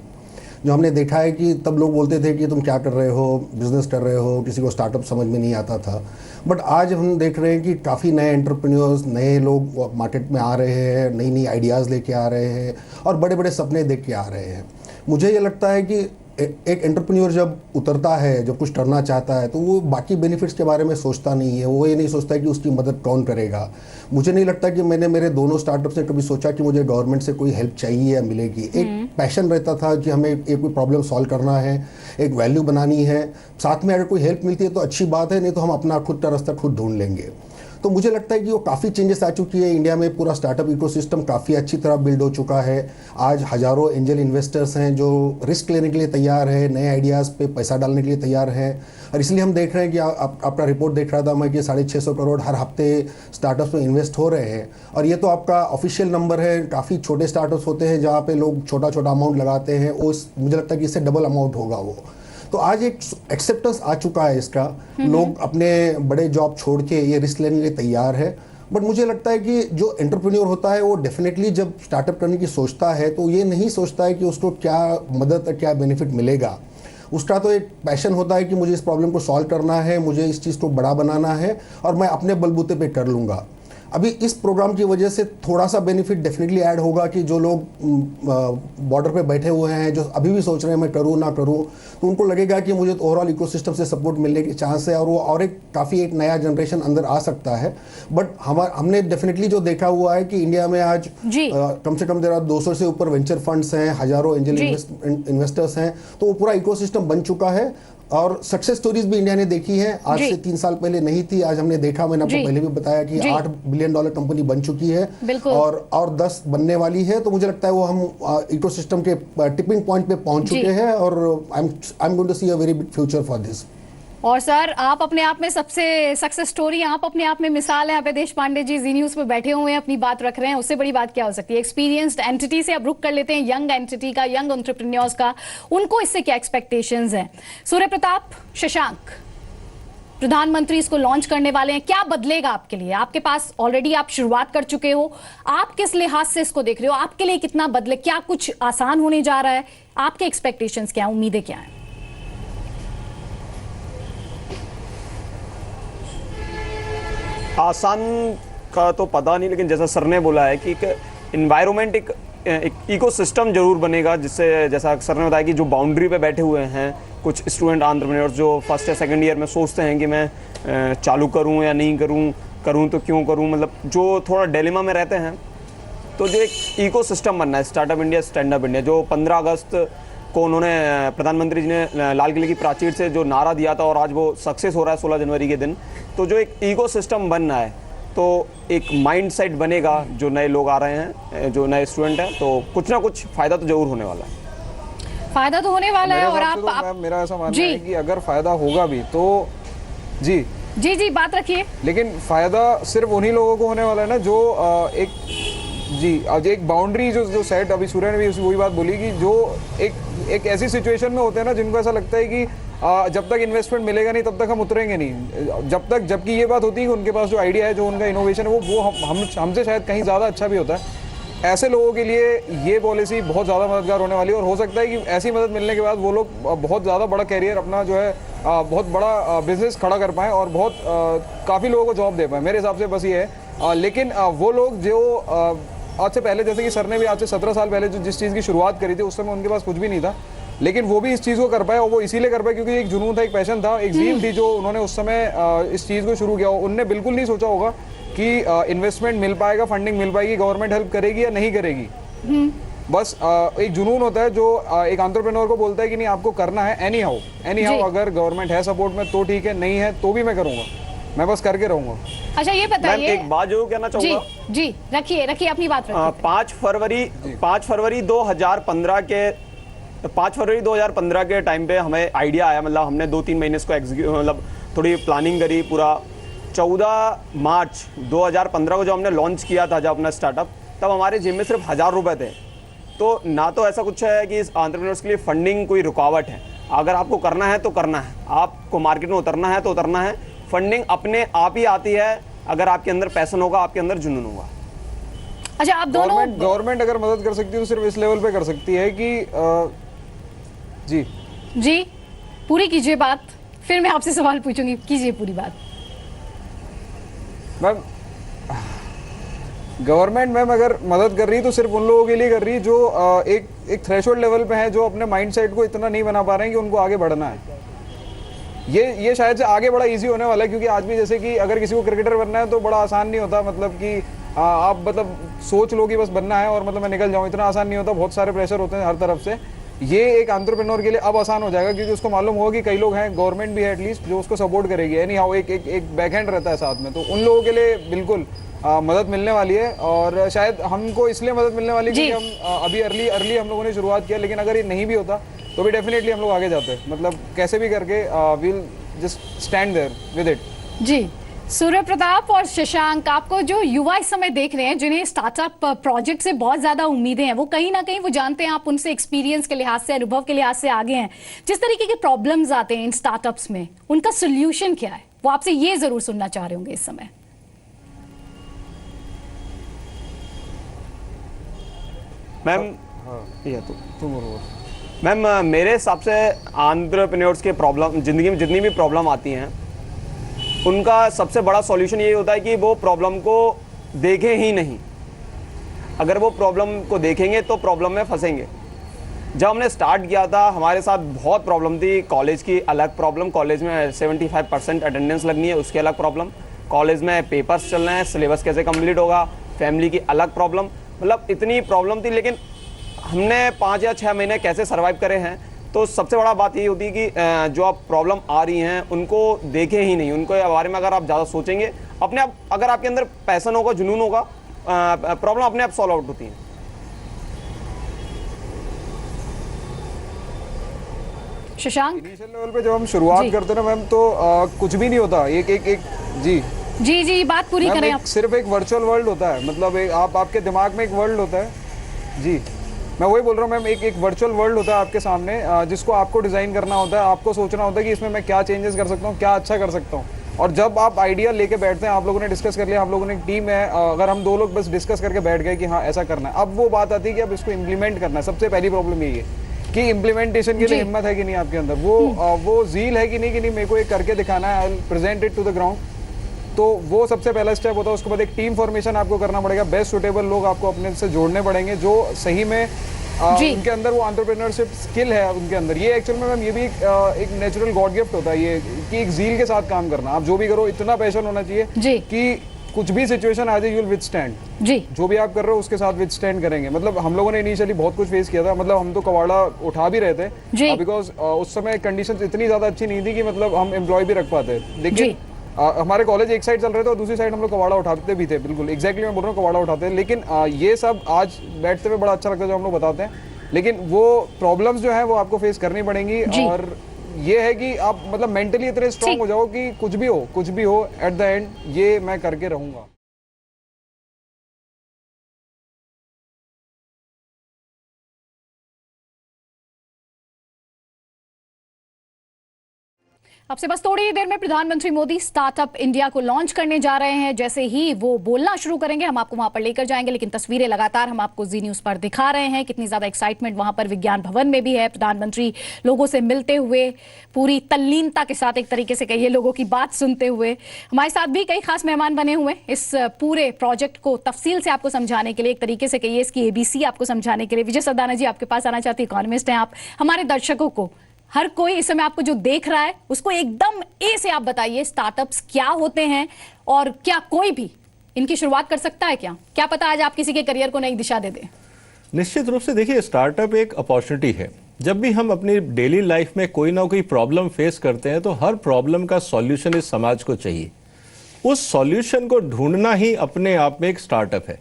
जो हमने देखा है कि तब लोग बोलते थे कि तुम क्या कर रहे हो, बिजनेस कर रहे हो, किसी को स्टार्टअप समझ में नहीं आता था। बट आज हम देख रहे हैं कि काफ़ी नए एंटरप्रेन्योर्स, नए लोग मार्केट में आ रहे हैं, नई नई आइडियाज़ लेके आ रहे हैं और बड़े बड़े सपने देख के आ रहे हैं। मुझे ये लगता है कि एक एंटरप्रेन्योर जब उतरता है, जब कुछ करना चाहता है, तो वो बाकी बेनिफिट्स के बारे में सोचता नहीं है। वो ये नहीं सोचता कि उसकी मदद कौन करेगा। मुझे नहीं लगता कि मैंने मेरे दोनों स्टार्टअप से कभी सोचा कि मुझे गवर्नमेंट से कोई हेल्प चाहिए या मिलेगी। एक पैशन रहता था कि हमें एक कोई प्रॉब्लम सॉल्व करना है, एक वैल्यू बनानी है, साथ में अगर कोई हेल्प मिलती है तो अच्छी बात है, नहीं तो हम अपना खुद का रास्ता खुद ढूंढ लेंगे। तो मुझे लगता है कि वो काफ़ी चेंजेस आ चुकी है इंडिया में। पूरा स्टार्टअप इकोसिस्टम काफ़ी अच्छी तरह बिल्ड हो चुका है। आज हज़ारों एंजल इन्वेस्टर्स हैं जो रिस्क लेने के लिए तैयार है, नए आइडियाज़ पे पैसा डालने के लिए तैयार है। और इसलिए हम देख रहे हैं कि आपका रिपोर्ट देख रहा था मैं कि 650 करोड़ हर हफ्ते स्टार्टअप्स में इन्वेस्ट हो रहे हैं। और ये तो आपका ऑफिशियल नंबर है। काफ़ी छोटे स्टार्टअप्स होते हैं जहाँ पे लोग छोटा छोटा अमाउंट लगाते हैं, मुझे लगता है कि इससे डबल अमाउंट होगा वो। तो आज एक एक्सेप्टेंस आ चुका है इसका। लोग अपने बड़े जॉब छोड़ के ये रिस्क लेने के लिए तैयार है। बट मुझे लगता है कि जो एंटरप्रेन्योर होता है वो डेफिनेटली जब स्टार्टअप करने की सोचता है तो ये नहीं सोचता है कि उसको क्या मदद, क्या बेनिफिट मिलेगा। उसका तो एक पैशन होता है कि मुझे इस प्रॉब्लम को सॉल्व करना है, मुझे इस चीज़ को बड़ा बनाना है और मैं अपने बलबूते पे कर लूँगा। अभी इस प्रोग्राम की वजह से थोड़ा सा बेनिफिट डेफिनेटली ऐड होगा कि जो लोग बॉर्डर पे बैठे हुए हैं, जो अभी भी सोच रहे हैं मैं करूँ ना करूँ, तो उनको लगेगा कि मुझे तो ओवरऑल इकोसिस्टम से सपोर्ट मिलने के चांस है और वो और एक नया जनरेशन अंदर आ सकता है। बट हमने डेफिनेटली जो देखा हुआ है कि इंडिया में आज कम से कम 200 से ऊपर वेंचर फंड्स हैं, हज़ारों एंजल इन्वेस्टर्स हैं, तो वो पूरा इकोसिस्टम बन चुका है। और सक्सेस स्टोरीज भी इंडिया ने देखी है, आज जी। से 3 साल पहले नहीं थी, आज हमने देखा, मैंने आपको जी। पहले भी बताया कि जी। $8 बिलियन कंपनी बन चुकी है बिल्कुल। और 10 बनने वाली है। तो मुझे लगता है वो हम इकोसिस्टम के टिपिंग पॉइंट पे पहुंच जी। चुके हैं और I am going to see a very big future for this. और सर, आप अपने आप में सबसे सक्सेस स्टोरी, आप अपने आप में मिसाल है। अभय देशपांडे जी जी न्यूज पे बैठे हुए हैं, अपनी बात रख रहे हैं, उससे बड़ी बात क्या हो सकती है? एक्सपीरियंस्ड एंटिटी से अब रुक कर लेते हैं यंग एंटिटी का, यंग एंटरप्रेन्योर्स का, उनको इससे क्या एक्सपेक्टेशंस हैं? सूर्य प्रताप, शशांक, प्रधानमंत्री इसको लॉन्च करने वाले हैं, क्या बदलेगा आपके लिए? आपके पास ऑलरेडी आप शुरुआत कर चुके हो, आप किस लिहाज से इसको देख रहे हो? आपके लिए कितना बदले? क्या कुछ आसान होने जा रहा है? आपके एक्सपेक्टेशंस क्या, उम्मीदें क्या हैं? आसान का तो पता नहीं, लेकिन जैसा सर ने बोला है कि एक इन्वायरमेंट, एक इकोसिस्टम जरूर बनेगा, जिससे जैसा सर ने बताया कि जो बाउंड्री पे बैठे हुए हैं कुछ स्टूडेंट एंटरप्रेन्योर्स जो फर्स्ट या सेकंड ईयर में सोचते हैं कि मैं चालू करूं या नहीं करूं तो क्यों करूं, मतलब जो थोड़ा डिलेमा में रहते हैं, तो जो एक इकोसिस्टम बनना है startup India, stand up India, जो 15 अगस्त को उन्होंने प्रधानमंत्री जी ने लाल किले की प्राचीर से जो नारा दिया था और आज वो सक्सेस हो रहा है 16 जनवरी के दिन, तो जो एक इकोसिस्टम बनना है, तो एक माइंडसेट बनेगा जो नए लोग आ रहे हैं, जो नए स्टूडेंट हैं, तो कुछ ना कुछ फायदा तो जरूर होने वाला है। फायदा तो होने वाला है। और आप मेरा ऐसा मानना है कि अगर फायदा होगा भी तो जी जी बात रखिए, लेकिन फायदा सिर्फ उन्हीं लोगों को होने वाला है ना जो एक बाउंड्री जो सेट, अभी सूर्य ने भी वही बात बोली कि जो एक ऐसी सिचुएशन में होते हैं ना जिनको ऐसा लगता है कि जब तक इन्वेस्टमेंट मिलेगा नहीं तब तक हम उतरेंगे नहीं, जबकि ये बात होती है कि उनके पास जो आइडिया है, जो उनका इनोवेशन है, वो हमसे शायद कहीं ज़्यादा अच्छा भी होता है। ऐसे लोगों के लिए ये पॉलिसी बहुत ज़्यादा मददगार होने वाली है और हो सकता है कि ऐसी मदद मिलने के बाद वो लोग बहुत ज़्यादा बड़ा कैरियर अपना जो है बहुत बड़ा बिजनेस खड़ा कर पाएँ और बहुत काफ़ी लोगों को जॉब दे पाएँ। मेरे हिसाब से बस ये है। लेकिन वो लोग जो आज से पहले, जैसे कि सर ने भी आज से 17 साल पहले जो जिस चीज़ की शुरुआत करी थी, उस समय उनके पास कुछ भी नहीं था, लेकिन वो भी इस चीज़ को कर पाए, और वो इसीलिए कर पाए क्योंकि एक जुनून था, एक पैशन था, एक ज़ील थी जो उन्होंने उस समय इस चीज़ को शुरू किया। उनने बिल्कुल नहीं सोचा होगा कि इन्वेस्टमेंट मिल पाएगा, फंडिंग मिल पाएगी, गवर्नमेंट हेल्प करेगी या नहीं करेगी। बस एक जुनून होता है जो एक एंटरप्रेन्योर को बोलता है कि नहीं, आपको करना है एनी हाउ, अगर गवर्नमेंट है सपोर्ट में तो ठीक है, नहीं है तो भी मैं करूँगा, मैं बस करके रहूंगा। अच्छा ये बताइए, एक बात जरूर कहना चाहूंगा। जी रखिए अपनी बात रखिए। 5 फरवरी 2015 के टाइम पे हमें आइडिया आया, मतलब हमने 2-3 महीने इसको मतलब थोड़ी प्लानिंग करी पूरा। 14 मार्च 2015 को जब हमने लॉन्च किया था जब अपना स्टार्टअप, तब हमारे जेब में सिर्फ 1000 रुपए थे। तो ना तो ऐसा कुछ है कि इस एंटरप्रेन्योर्स के लिए फंडिंग कोई रुकावट है, अगर आपको करना है तो करना है, आपको मार्केट में उतरना है तो उतरना है, फंडिंग अपने आप ही आती है अगर आपके अंदर पैशन होगा, आपके अंदर जुनून होगा। अच्छा आप दोनों, गवर्नमेंट अगर मदद कर सकती है तो सिर्फ इस लेवल पे कर सकती है कि जी पूरी कीजिए बात, फिर मैं आपसे सवाल पूछूंगी, कीजिए पूरी बात। मैम, गवर्नमेंट मैम अगर मदद कर रही तो सिर्फ उन लोगों के लिए कर रही जो एक थ्रेशोल्ड लेवल पे है, जो अपने माइंडसेट को इतना नहीं बना पा रहे हैं कि उनको आगे बढ़ना है। ये शायद से आगे बड़ा इजी होने वाला है, क्योंकि आज भी जैसे कि अगर किसी को क्रिकेटर बनना है तो बड़ा आसान नहीं होता, मतलब कि आप मतलब सोच लो कि बस बनना है और मतलब मैं निकल जाऊँ, इतना आसान नहीं होता, बहुत सारे प्रेशर होते हैं हर तरफ से। ये एक एंटरप्रेन्योर के लिए अब आसान हो जाएगा क्योंकि उसको मालूम होगा कि कई लोग हैं, गवर्नमेंट भी है एटलीस्ट, जो उसको सपोर्ट करेगी। एनी हाउ एक बैकहैंड रहता है साथ में, तो उन लोगों के लिए बिल्कुल मदद मिलने वाली है। और शायद हमको इसलिए मदद मिलने वाली है क्योंकि हम अभी अर्ली हम लोगों ने शुरुआत किया, लेकिन अगर ये नहीं भी होता तो भी डेफिनेटली हम लोग आगे जाते, मतलब कैसे भी करके will just stand there with it. जी सूर्य प्रताप और शशांक, आपको जो युवा इस समय देख रहे हैं, जिन्हें स्टार्टअप प्रोजेक्ट से बहुत ज्यादा उम्मीदें हैं, वो कहीं ना कहीं वो जानते हैं आप उनसे एक्सपीरियंस के लिहाज से, अनुभव के लिहाज से आगे हैं। जिस तरीके के प्रॉब्लम्स आते हैं इन स्टार्टअप्स में, उनका सोल्यूशन क्या है, वो आपसे ये जरूर सुनना चाह रहे होंगे इस समय। मैम ये तो मैम मेरे हिसाब से एंटरप्रेन्योर्स के प्रॉब्लम, जिंदगी में जितनी भी प्रॉब्लम आती हैं, उनका सबसे बड़ा सॉल्यूशन ये होता है कि वो प्रॉब्लम को देखें ही नहीं। अगर वो प्रॉब्लम को देखेंगे तो प्रॉब्लम में फंसेंगे। जब हमने स्टार्ट किया था हमारे साथ बहुत प्रॉब्लम थी। कॉलेज की अलग प्रॉब्लम, कॉलेज में 75% अटेंडेंस लगनी है, उसकी अलग प्रॉब्लम, कॉलेज में पेपर्स चल रहे हैं, सिलेबस कैसे कंप्लीट होगा, फैमिली की अलग प्रॉब्लम, मतलब इतनी प्रॉब्लम थी। लेकिन हमने 5 या 6 महीने कैसे सर्वाइव करे हैं, तो सबसे बड़ा बात यही होती है कि जो आप प्रॉब्लम आ रही हैं उनको देखें ही नहीं, उनको बारे में अगर आप ज़्यादा सोचेंगे, अपने आप अगर आपके अंदर पैशन होगा, जुनून होगा, प्रॉब्लम अपने आप सॉल्व आउट होती है। शशांक, इनिशियल लेवल पे जब हम शुरुआत करते हैं ना मैम, तो कुछ भी नहीं होता। एक जी बात पूरी करें आप। सिर्फ एक वर्चुअल वर्ल्ड होता है, मतलब आपके दिमाग में एक वर्ल्ड होता है। जी मैं वही बोल रहा हूँ मैम, एक वर्चुअल वर्ल्ड होता है आपके सामने, जिसको आपको डिज़ाइन करना होता है। आपको सोचना होता है कि इसमें मैं क्या चेंजेस कर सकता हूँ, क्या अच्छा कर सकता हूँ। और जब आप आइडिया लेके बैठते हैं, आप लोगों ने डिस्कस कर लिया, आप लोगों ने एक टीम है, अगर हम 2 लोग बस डिस्कस करके बैठ गए कि हाँ ऐसा करना है, अब वो बात आती है कि अब इसको इम्प्लीमेंट करना है। सबसे पहली प्रॉब्लम यही है कि इम्प्लीमेंटेशन के लिए हिम्मत है कि नहीं आपके अंदर, वो ज़ील है कि नहीं मेरे को ये करके दिखाना है, I will present it to the ground. तो वो सबसे पहला स्टेप होता है। उसके बाद एक टीम फॉर्मेशन आपको करना पड़ेगा, बेस्ट सुटेबल लोग आपको अपने से जोड़ने पड़ेंगे जो सही में उनके अंदर वो एंटरप्रेन्योरशिप स्किल है उनके अंदर। ये एक्चुअल में मैम ये भी एक नेचुरल गॉड गिफ्ट होता है, ये कि एक ज़ील के साथ काम करना। आप जो भी करो इतना पैशन होना चाहिए कि कुछ भी सिचुएशन आ जाए यू विल विथस्टैंड। जी जो भी आप कर रहे हो उसके साथ विथस्टैंड करेंगे। मतलब हम लोगों ने इनिशियली बहुत कुछ फेस किया था, मतलब हम तो कबाड़ा उठा भी रहे थे बिकॉज उस समय कंडीशंस इतनी ज्यादा अच्छी नहीं थी कि मतलब हम एम्प्लॉय भी रख पाते। लेकिन हमारे कॉलेज एक साइड चल रहे थे और दूसरी साइड हम लोग कबाड़ा उठाते भी थे। बिल्कुल एग्जैक्टली मैं बोल रहा हूँ, कबाड़ा उठाते हैं। लेकिन ये सब आज बैठते हुए बड़ा अच्छा लगता है जो हम लोग बताते हैं। लेकिन वो प्रॉब्लम्स जो है वो आपको फेस करनी पड़ेंगी। और ये है कि आप मतलब मेंटली इतने स्ट्रांग हो जाओ कि कुछ भी हो एट द एंड ये मैं करके रहूंगा। अब से बस थोड़ी ही देर में प्रधानमंत्री मोदी स्टार्टअप इंडिया को लॉन्च करने जा रहे हैं। जैसे ही वो बोलना शुरू करेंगे हम आपको वहां पर लेकर जाएंगे, लेकिन तस्वीरें लगातार हम आपको जी न्यूज पर दिखा रहे हैं। कितनी ज्यादा एक्साइटमेंट वहां पर विज्ञान भवन में भी है। प्रधानमंत्री लोगों से मिलते हुए पूरी तल्लीनता के साथ, एक तरीके से कहिए लोगों की बात सुनते हुए। हमारे साथ भी कई खास मेहमान बने हुए इस पूरे प्रोजेक्ट को तफसील से आपको समझाने के लिए, एक तरीके से कहिए इसकी ABC आपको समझाने के लिए। विजय सदाना जी आपके पास आना चाहती, इकोनॉमिस्ट हैं आप। हमारे दर्शकों को, हर कोई इस समय आपको जो देख रहा है उसको एकदम ए से आप बताइए स्टार्टअप्स क्या होते हैं और क्या कोई भी इनकी शुरुआत कर सकता है? क्या पता आज आप किसी के करियर को नई दिशा दे दें। निश्चित रूप से देखिए, स्टार्टअप एक अपॉर्चुनिटी है। जब भी हम अपनी डेली लाइफ में कोई ना कोई प्रॉब्लम फेस करते हैं तो हर प्रॉब्लम का सॉल्यूशन इस समाज को चाहिए। उस सॉल्यूशन को ढूंढना ही अपने आप में एक स्टार्टअप है।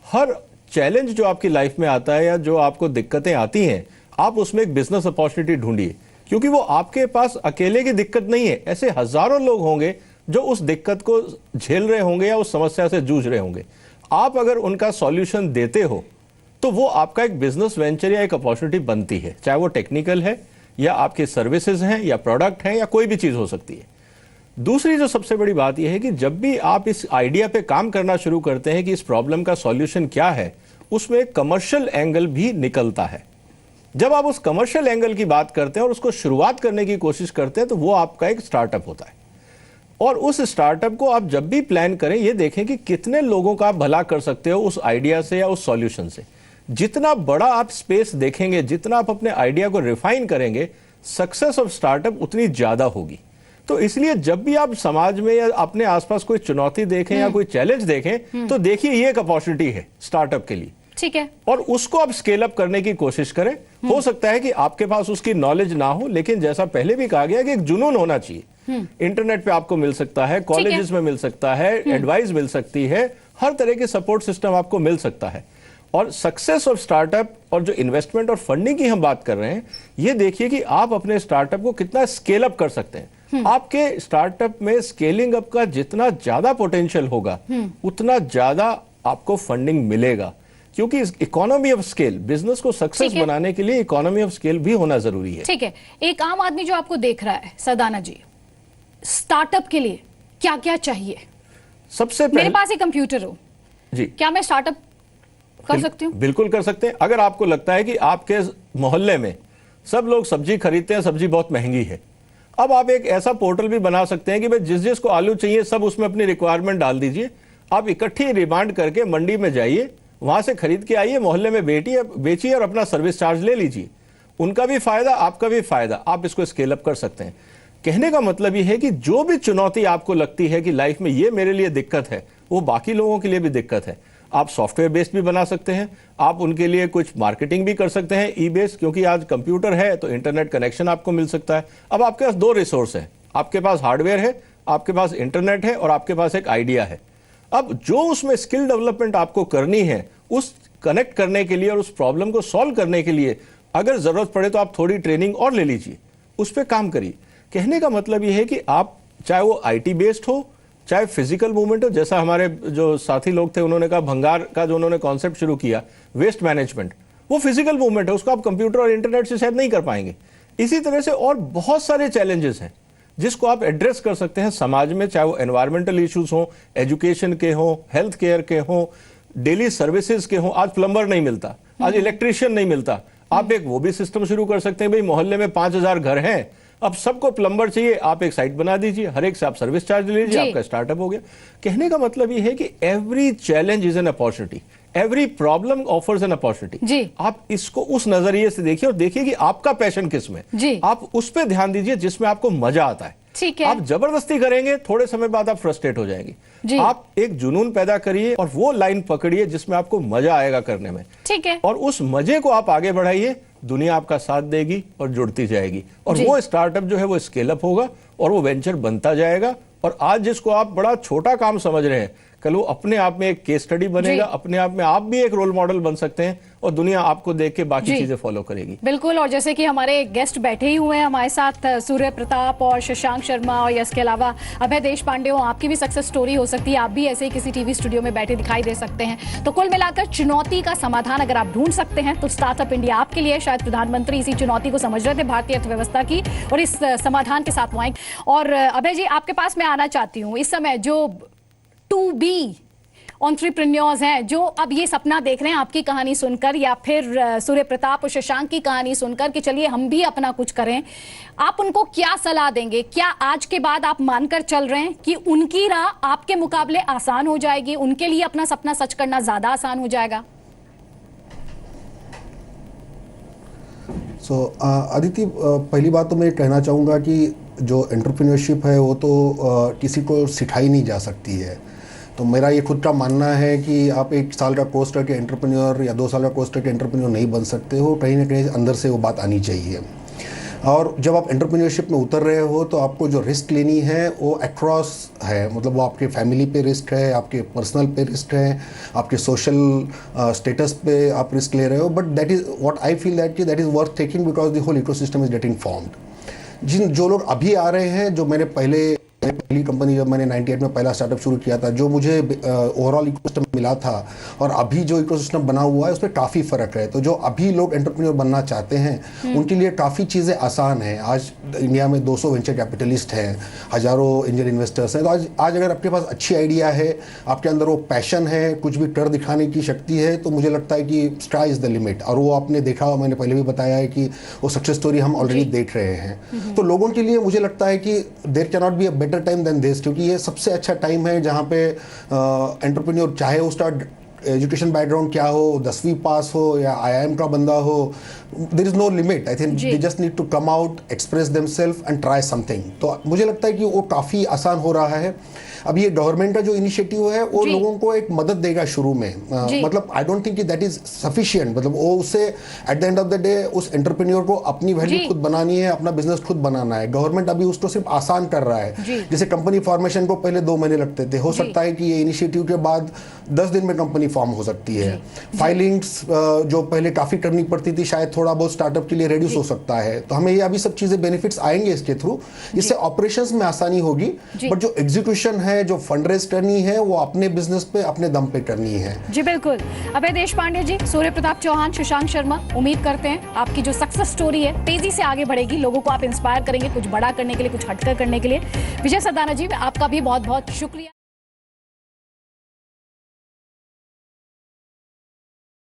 हर चैलेंज जो आपकी लाइफ में आता है या जो आपको दिक्कतें आती हैं, आप उसमें एक बिजनेस अपॉर्चुनिटी ढूंढिए, क्योंकि वो आपके पास अकेले की दिक्कत नहीं है। ऐसे हजारों लोग होंगे जो उस दिक्कत को झेल रहे होंगे या उस समस्या से जूझ रहे होंगे। आप अगर उनका सॉल्यूशन देते हो तो वो आपका एक बिजनेस वेंचर या एक अपॉर्चुनिटी बनती है, चाहे वो टेक्निकल है या आपके सर्विसेज हैं या प्रोडक्ट हैं या कोई भी चीज हो सकती है। दूसरी जो सबसे बड़ी बात यह है कि जब भी आप इस आइडिया पे काम करना शुरू करते हैं कि इस प्रॉब्लम का सॉल्यूशन क्या है, उसमें एक कमर्शियल एंगल भी निकलता है। जब आप उस कमर्शियल एंगल की बात करते हैं और उसको शुरुआत करने की कोशिश करते हैं तो वो आपका एक स्टार्टअप होता है। और उस स्टार्टअप को आप जब भी प्लान करें, ये देखें कि कितने लोगों का आप भला कर सकते हो उस आइडिया से या उस सॉल्यूशन से। जितना बड़ा आप स्पेस देखेंगे, जितना आप अपने आइडिया को रिफाइन करेंगे, सक्सेस ऑफ स्टार्टअप उतनी ज्यादा होगी। तो इसलिए जब भी आप समाज में या अपने आसपास कोई चुनौती देखें या कोई चैलेंज देखें तो देखिए ये एक अपॉर्चुनिटी है स्टार्टअप के लिए। ठीक है। और उसको आप स्केल अप करने की कोशिश करें। हो सकता है कि आपके पास उसकी नॉलेज ना हो, लेकिन जैसा पहले भी कहा गया कि एक जुनून होना चाहिए। इंटरनेट पे आपको मिल सकता है, कॉलेजेस में मिल सकता है, एडवाइस मिल सकती है, हर तरह के सपोर्ट सिस्टम आपको मिल सकता है। और सक्सेस ऑफ स्टार्टअप और जो इन्वेस्टमेंट और फंडिंग की हम बात कर रहे हैं, ये देखिए कि आप अपने स्टार्टअप को कितना स्केल अप कर सकते हैं। आपके स्टार्टअप में स्केलिंग अप का जितना ज्यादा पोटेंशियल होगा उतना ज्यादा आपको फंडिंग मिलेगा, क्योंकि इकोनॉमी ऑफ स्केल, बिजनेस को सक्सेस बनाने के लिए इकोनॉमी ऑफ स्केल भी होना जरूरी है। ठीक है। एक आम आदमी जो आपको देख रहा है, सदाना जी, स्टार्टअप के लिए क्या क्या चाहिए? सबसे पहले मेरे पास एक कंप्यूटर हो जी, क्या मैं स्टार्टअप कर सकती हूँ? बिल्कुल कर सकते हैं। अगर आपको लगता है कि आपके मोहल्ले में सब लोग सब्जी खरीदते हैं, सब्जी बहुत महंगी है, अब आप एक ऐसा पोर्टल भी बना सकते हैं कि भाई जिस जिसको आलू चाहिए सब उसमें अपनी रिक्वायरमेंट डाल दीजिए। आप इकट्ठी डिमांड करके मंडी में जाइए, वहां से खरीद के आइए, मोहल्ले में बेचिए और अपना सर्विस चार्ज ले लीजिए। उनका भी फायदा, आपका भी फायदा। आप इसको स्केल अप कर सकते हैं। कहने का मतलब यह है कि जो भी चुनौती आपको लगती है कि लाइफ में ये मेरे लिए दिक्कत है, वो बाकी लोगों के लिए भी दिक्कत है, आप सॉफ्टवेयर बेस्ड भी बना सकते हैं, आप उनके लिए कुछ मार्केटिंग भी कर सकते हैं ई बेस्ड, क्योंकि आज कंप्यूटर है तो इंटरनेट कनेक्शन आपको मिल सकता है। अब आपके पास दो रिसोर्स है, आपके पास हार्डवेयर है, आपके पास इंटरनेट है और आपके पास एक आइडिया है। अब जो उसमें स्किल डेवलपमेंट आपको करनी है, उस कनेक्ट करने के लिए और उस प्रॉब्लम को सॉल्व करने के लिए अगर जरूरत पड़े तो आप थोड़ी ट्रेनिंग और ले लीजिए, उस पर काम करिए। कहने का मतलब यह है कि आप चाहे वो आईटी बेस्ड हो, चाहे फिजिकल मूवमेंट हो, जैसा हमारे जो साथी लोग थे उन्होंने कहा भंगार का जो उन्होंने कॉन्सेप्ट शुरू किया वेस्ट मैनेजमेंट, वो फिजिकल मूवमेंट है, उसको आप कंप्यूटर और इंटरनेट से शायद नहीं कर पाएंगे। इसी तरह से और बहुत सारे चैलेंजेस हैं जिसको आप एड्रेस कर सकते हैं समाज में, चाहे वो एनवायरमेंटल इश्यूज हो, एजुकेशन के हो, हेल्थ केयर के हो, डेली सर्विसेज के हो। आज प्लम्बर नहीं मिलता, आज इलेक्ट्रिशियन नहीं मिलता, आप एक वो भी सिस्टम शुरू कर सकते हैं। भाई मोहल्ले में 5000 घर हैं, अब सबको प्लम्बर चाहिए, आप एक साइट बना दीजिए, हर एक से आप सर्विस चार्ज ले लीजिए, आपका स्टार्टअप हो गया। कहने का मतलब ये है कि every challenge is an opportunity, every problem offers an opportunity. आप इसको उस नजरिए से देखिए और देखिए कि आपका पैशन किस में, आप उस पर ध्यान दीजिए जिसमें आपको मजा आता है। ठीक है। आप जबरदस्ती करेंगे, थोड़े समय बाद आप फ्रस्ट्रेट हो जाएंगे। आप एक जुनून पैदा करिए और वो लाइन पकड़िए जिसमें आपको मजा आएगा करने में। ठीक है। और उस मजे को आप आगे बढ़ाइए, दुनिया आपका साथ देगी और जुड़ती जाएगी, और वो स्टार्टअप जो है वो स्केल अप होगा और वो वेंचर बनता जाएगा। और आज जिसको आप बड़ा छोटा काम समझ रहे हैं, कल वो अपने आप में एक केस स्टडी बनेगा, अपने आप में आप भी एक रोल मॉडल बन सकते हैं और दुनिया आपको देख के बाकी चीजें फॉलो करेगी। बिल्कुल। और जैसे कि हमारे गेस्ट बैठे ही हुए हैं हमारे साथ, सूर्य प्रताप और शशांक शर्मा, और इसके अलावा अभय देशपांडे हो, आपकी भी सक्सेस स्टोरी हो सकती है, आप भी ऐसे ही किसी टीवी स्टूडियो में बैठे दिखाई दे सकते हैं। तो कुल मिलाकर चुनौती का समाधान अगर आप ढूंढ सकते हैं तो स्टार्टअप इंडिया आपके लिए। शायद प्रधानमंत्री इसी चुनौती को समझ रहे थे भारतीय अर्थव्यवस्था की, और इस समाधान के साथ आए। और अभय जी, आपके पास मैं आना चाहती हूँ, इस समय जो टू बी एंटरप्रेन्योर्स हैं जो अब ये सपना देख रहे हैं आपकी कहानी सुनकर, या फिर सूर्य प्रताप और शशांक की कहानी सुनकर कि चलिए हम भी अपना कुछ करें, आप उनको क्या सलाह देंगे? क्या आज के बाद आप मानकर चल रहे हैं कि उनकी राह आपके मुकाबले आसान हो जाएगी, उनके लिए अपना सपना सच करना ज्यादा आसान हो जाएगा? अदिति, पहली बात तो मैं कहना चाहूँगा कि जो एंटरप्रेन्योरशिप है वो तो किसी को सिखाई नहीं जा सकती है। तो मेरा ये खुद का मानना है कि आप 1 साल का कोर्स करके एंटरप्रेन्योर या 2 साल का कोर्स करके एंटरप्रेन्योर नहीं बन सकते हो, कहीं ना कहीं अंदर से वो बात आनी चाहिए। और जब आप एंटरप्रेन्योरशिप में उतर रहे हो तो आपको जो रिस्क लेनी है वो अक्रॉस है, मतलब वो आपके फैमिली पे रिस्क है, आपके पर्सनल पे रिस्क है, आपके सोशल स्टेटस पे आप रिस्क ले रहे हो, but that is what I feel that is worth taking because the whole ecosystem is getting formed. जो लोग अभी आ रहे हैं, जो मैंने पहली कंपनी जब मैंने 98 में पहला स्टार्टअप शुरू किया था, जो मुझे ओवरऑल इकोसिस्टम मिला था और अभी जो इकोसिस्टम बना हुआ है उसमें काफ़ी फ़र्क है। तो जो अभी लोग एंटरप्रेन्योर बनना चाहते हैं उनके लिए काफ़ी चीज़ें आसान हैं। आज इंडिया में 200 वेंचर कैपिटलिस्ट हैं, हज़ारों एंजल इन्वेस्टर्स हैं। तो आज अगर आपके पास अच्छी आइडिया है, आपके अंदर वो पैशन है, कुछ भी कर दिखाने की शक्ति है, तो मुझे लगता है कि स्काई इज़ द लिमिट। और वो आपने देखा, मैंने पहले भी बताया है कि वो सक्सेस स्टोरी हम ऑलरेडी देख रहे हैं। तो लोगों के लिए मुझे लगता है कि there can not be a better time than this, क्योंकि ये सबसे अच्छा टाइम है जहाँ पे एंटरप्रेन्योर, चाहे उसका एजुकेशन बैकग्राउंड क्या हो, 10वीं पास हो या IIM का बंदा हो, there is no limit. I think they just need to come out, express themselves and try something. तो मुझे लगता है कि वो काफ़ी आसान हो रहा है। अब ये गवर्नमेंट का जो इनिशिएटिव है वो लोगों को एक मदद देगा शुरू में, मतलब आई डोंट थिंक कि दैट इज सफिशिएंट। मतलब वो उससे at the end of the day उस एंटरप्रेन्योर को अपनी वैल्यू खुद बनानी है, अपना बिजनेस खुद बनाना है। गवर्नमेंट अभी उसको सिर्फ आसान कर रहा है। जैसे कंपनी फॉर्मेशन को पहले 2 महीने लगते थे, हो सकता है कि ये इनिशिएटिव के बाद 10 दिन में कंपनी फॉर्म हो सकती है। फाइलिंग्स जो पहले काफ़ी करनी पड़ती थी, शायद थोड़ा बहुत स्टार्टअप के लिए रिड्यूस हो सकता है। तो हमें ये अभी सब चीज़ें बेनिफिट्स आएंगे इसके थ्रू, इससे ऑपरेशंस में आसानी होगी। बट जो एग्जीक्यूशन है, जो फंडरेज करनी है, वो अपने बिजनेस पे अपने दम पे करनी है। जी बिल्कुल। अभय देशपांडे जी, सूर्य प्रताप चौहान, शशांक शर्मा, उम्मीद करते हैं आपकी जो सक्सेस स्टोरी है तेजी से आगे बढ़ेगी, लोगों को आप इंस्पायर करेंगे कुछ बड़ा करने के लिए, कुछ हटकर करने के लिए। विजय सरदाना जी, आपका भी बहुत बहुत शुक्रिया।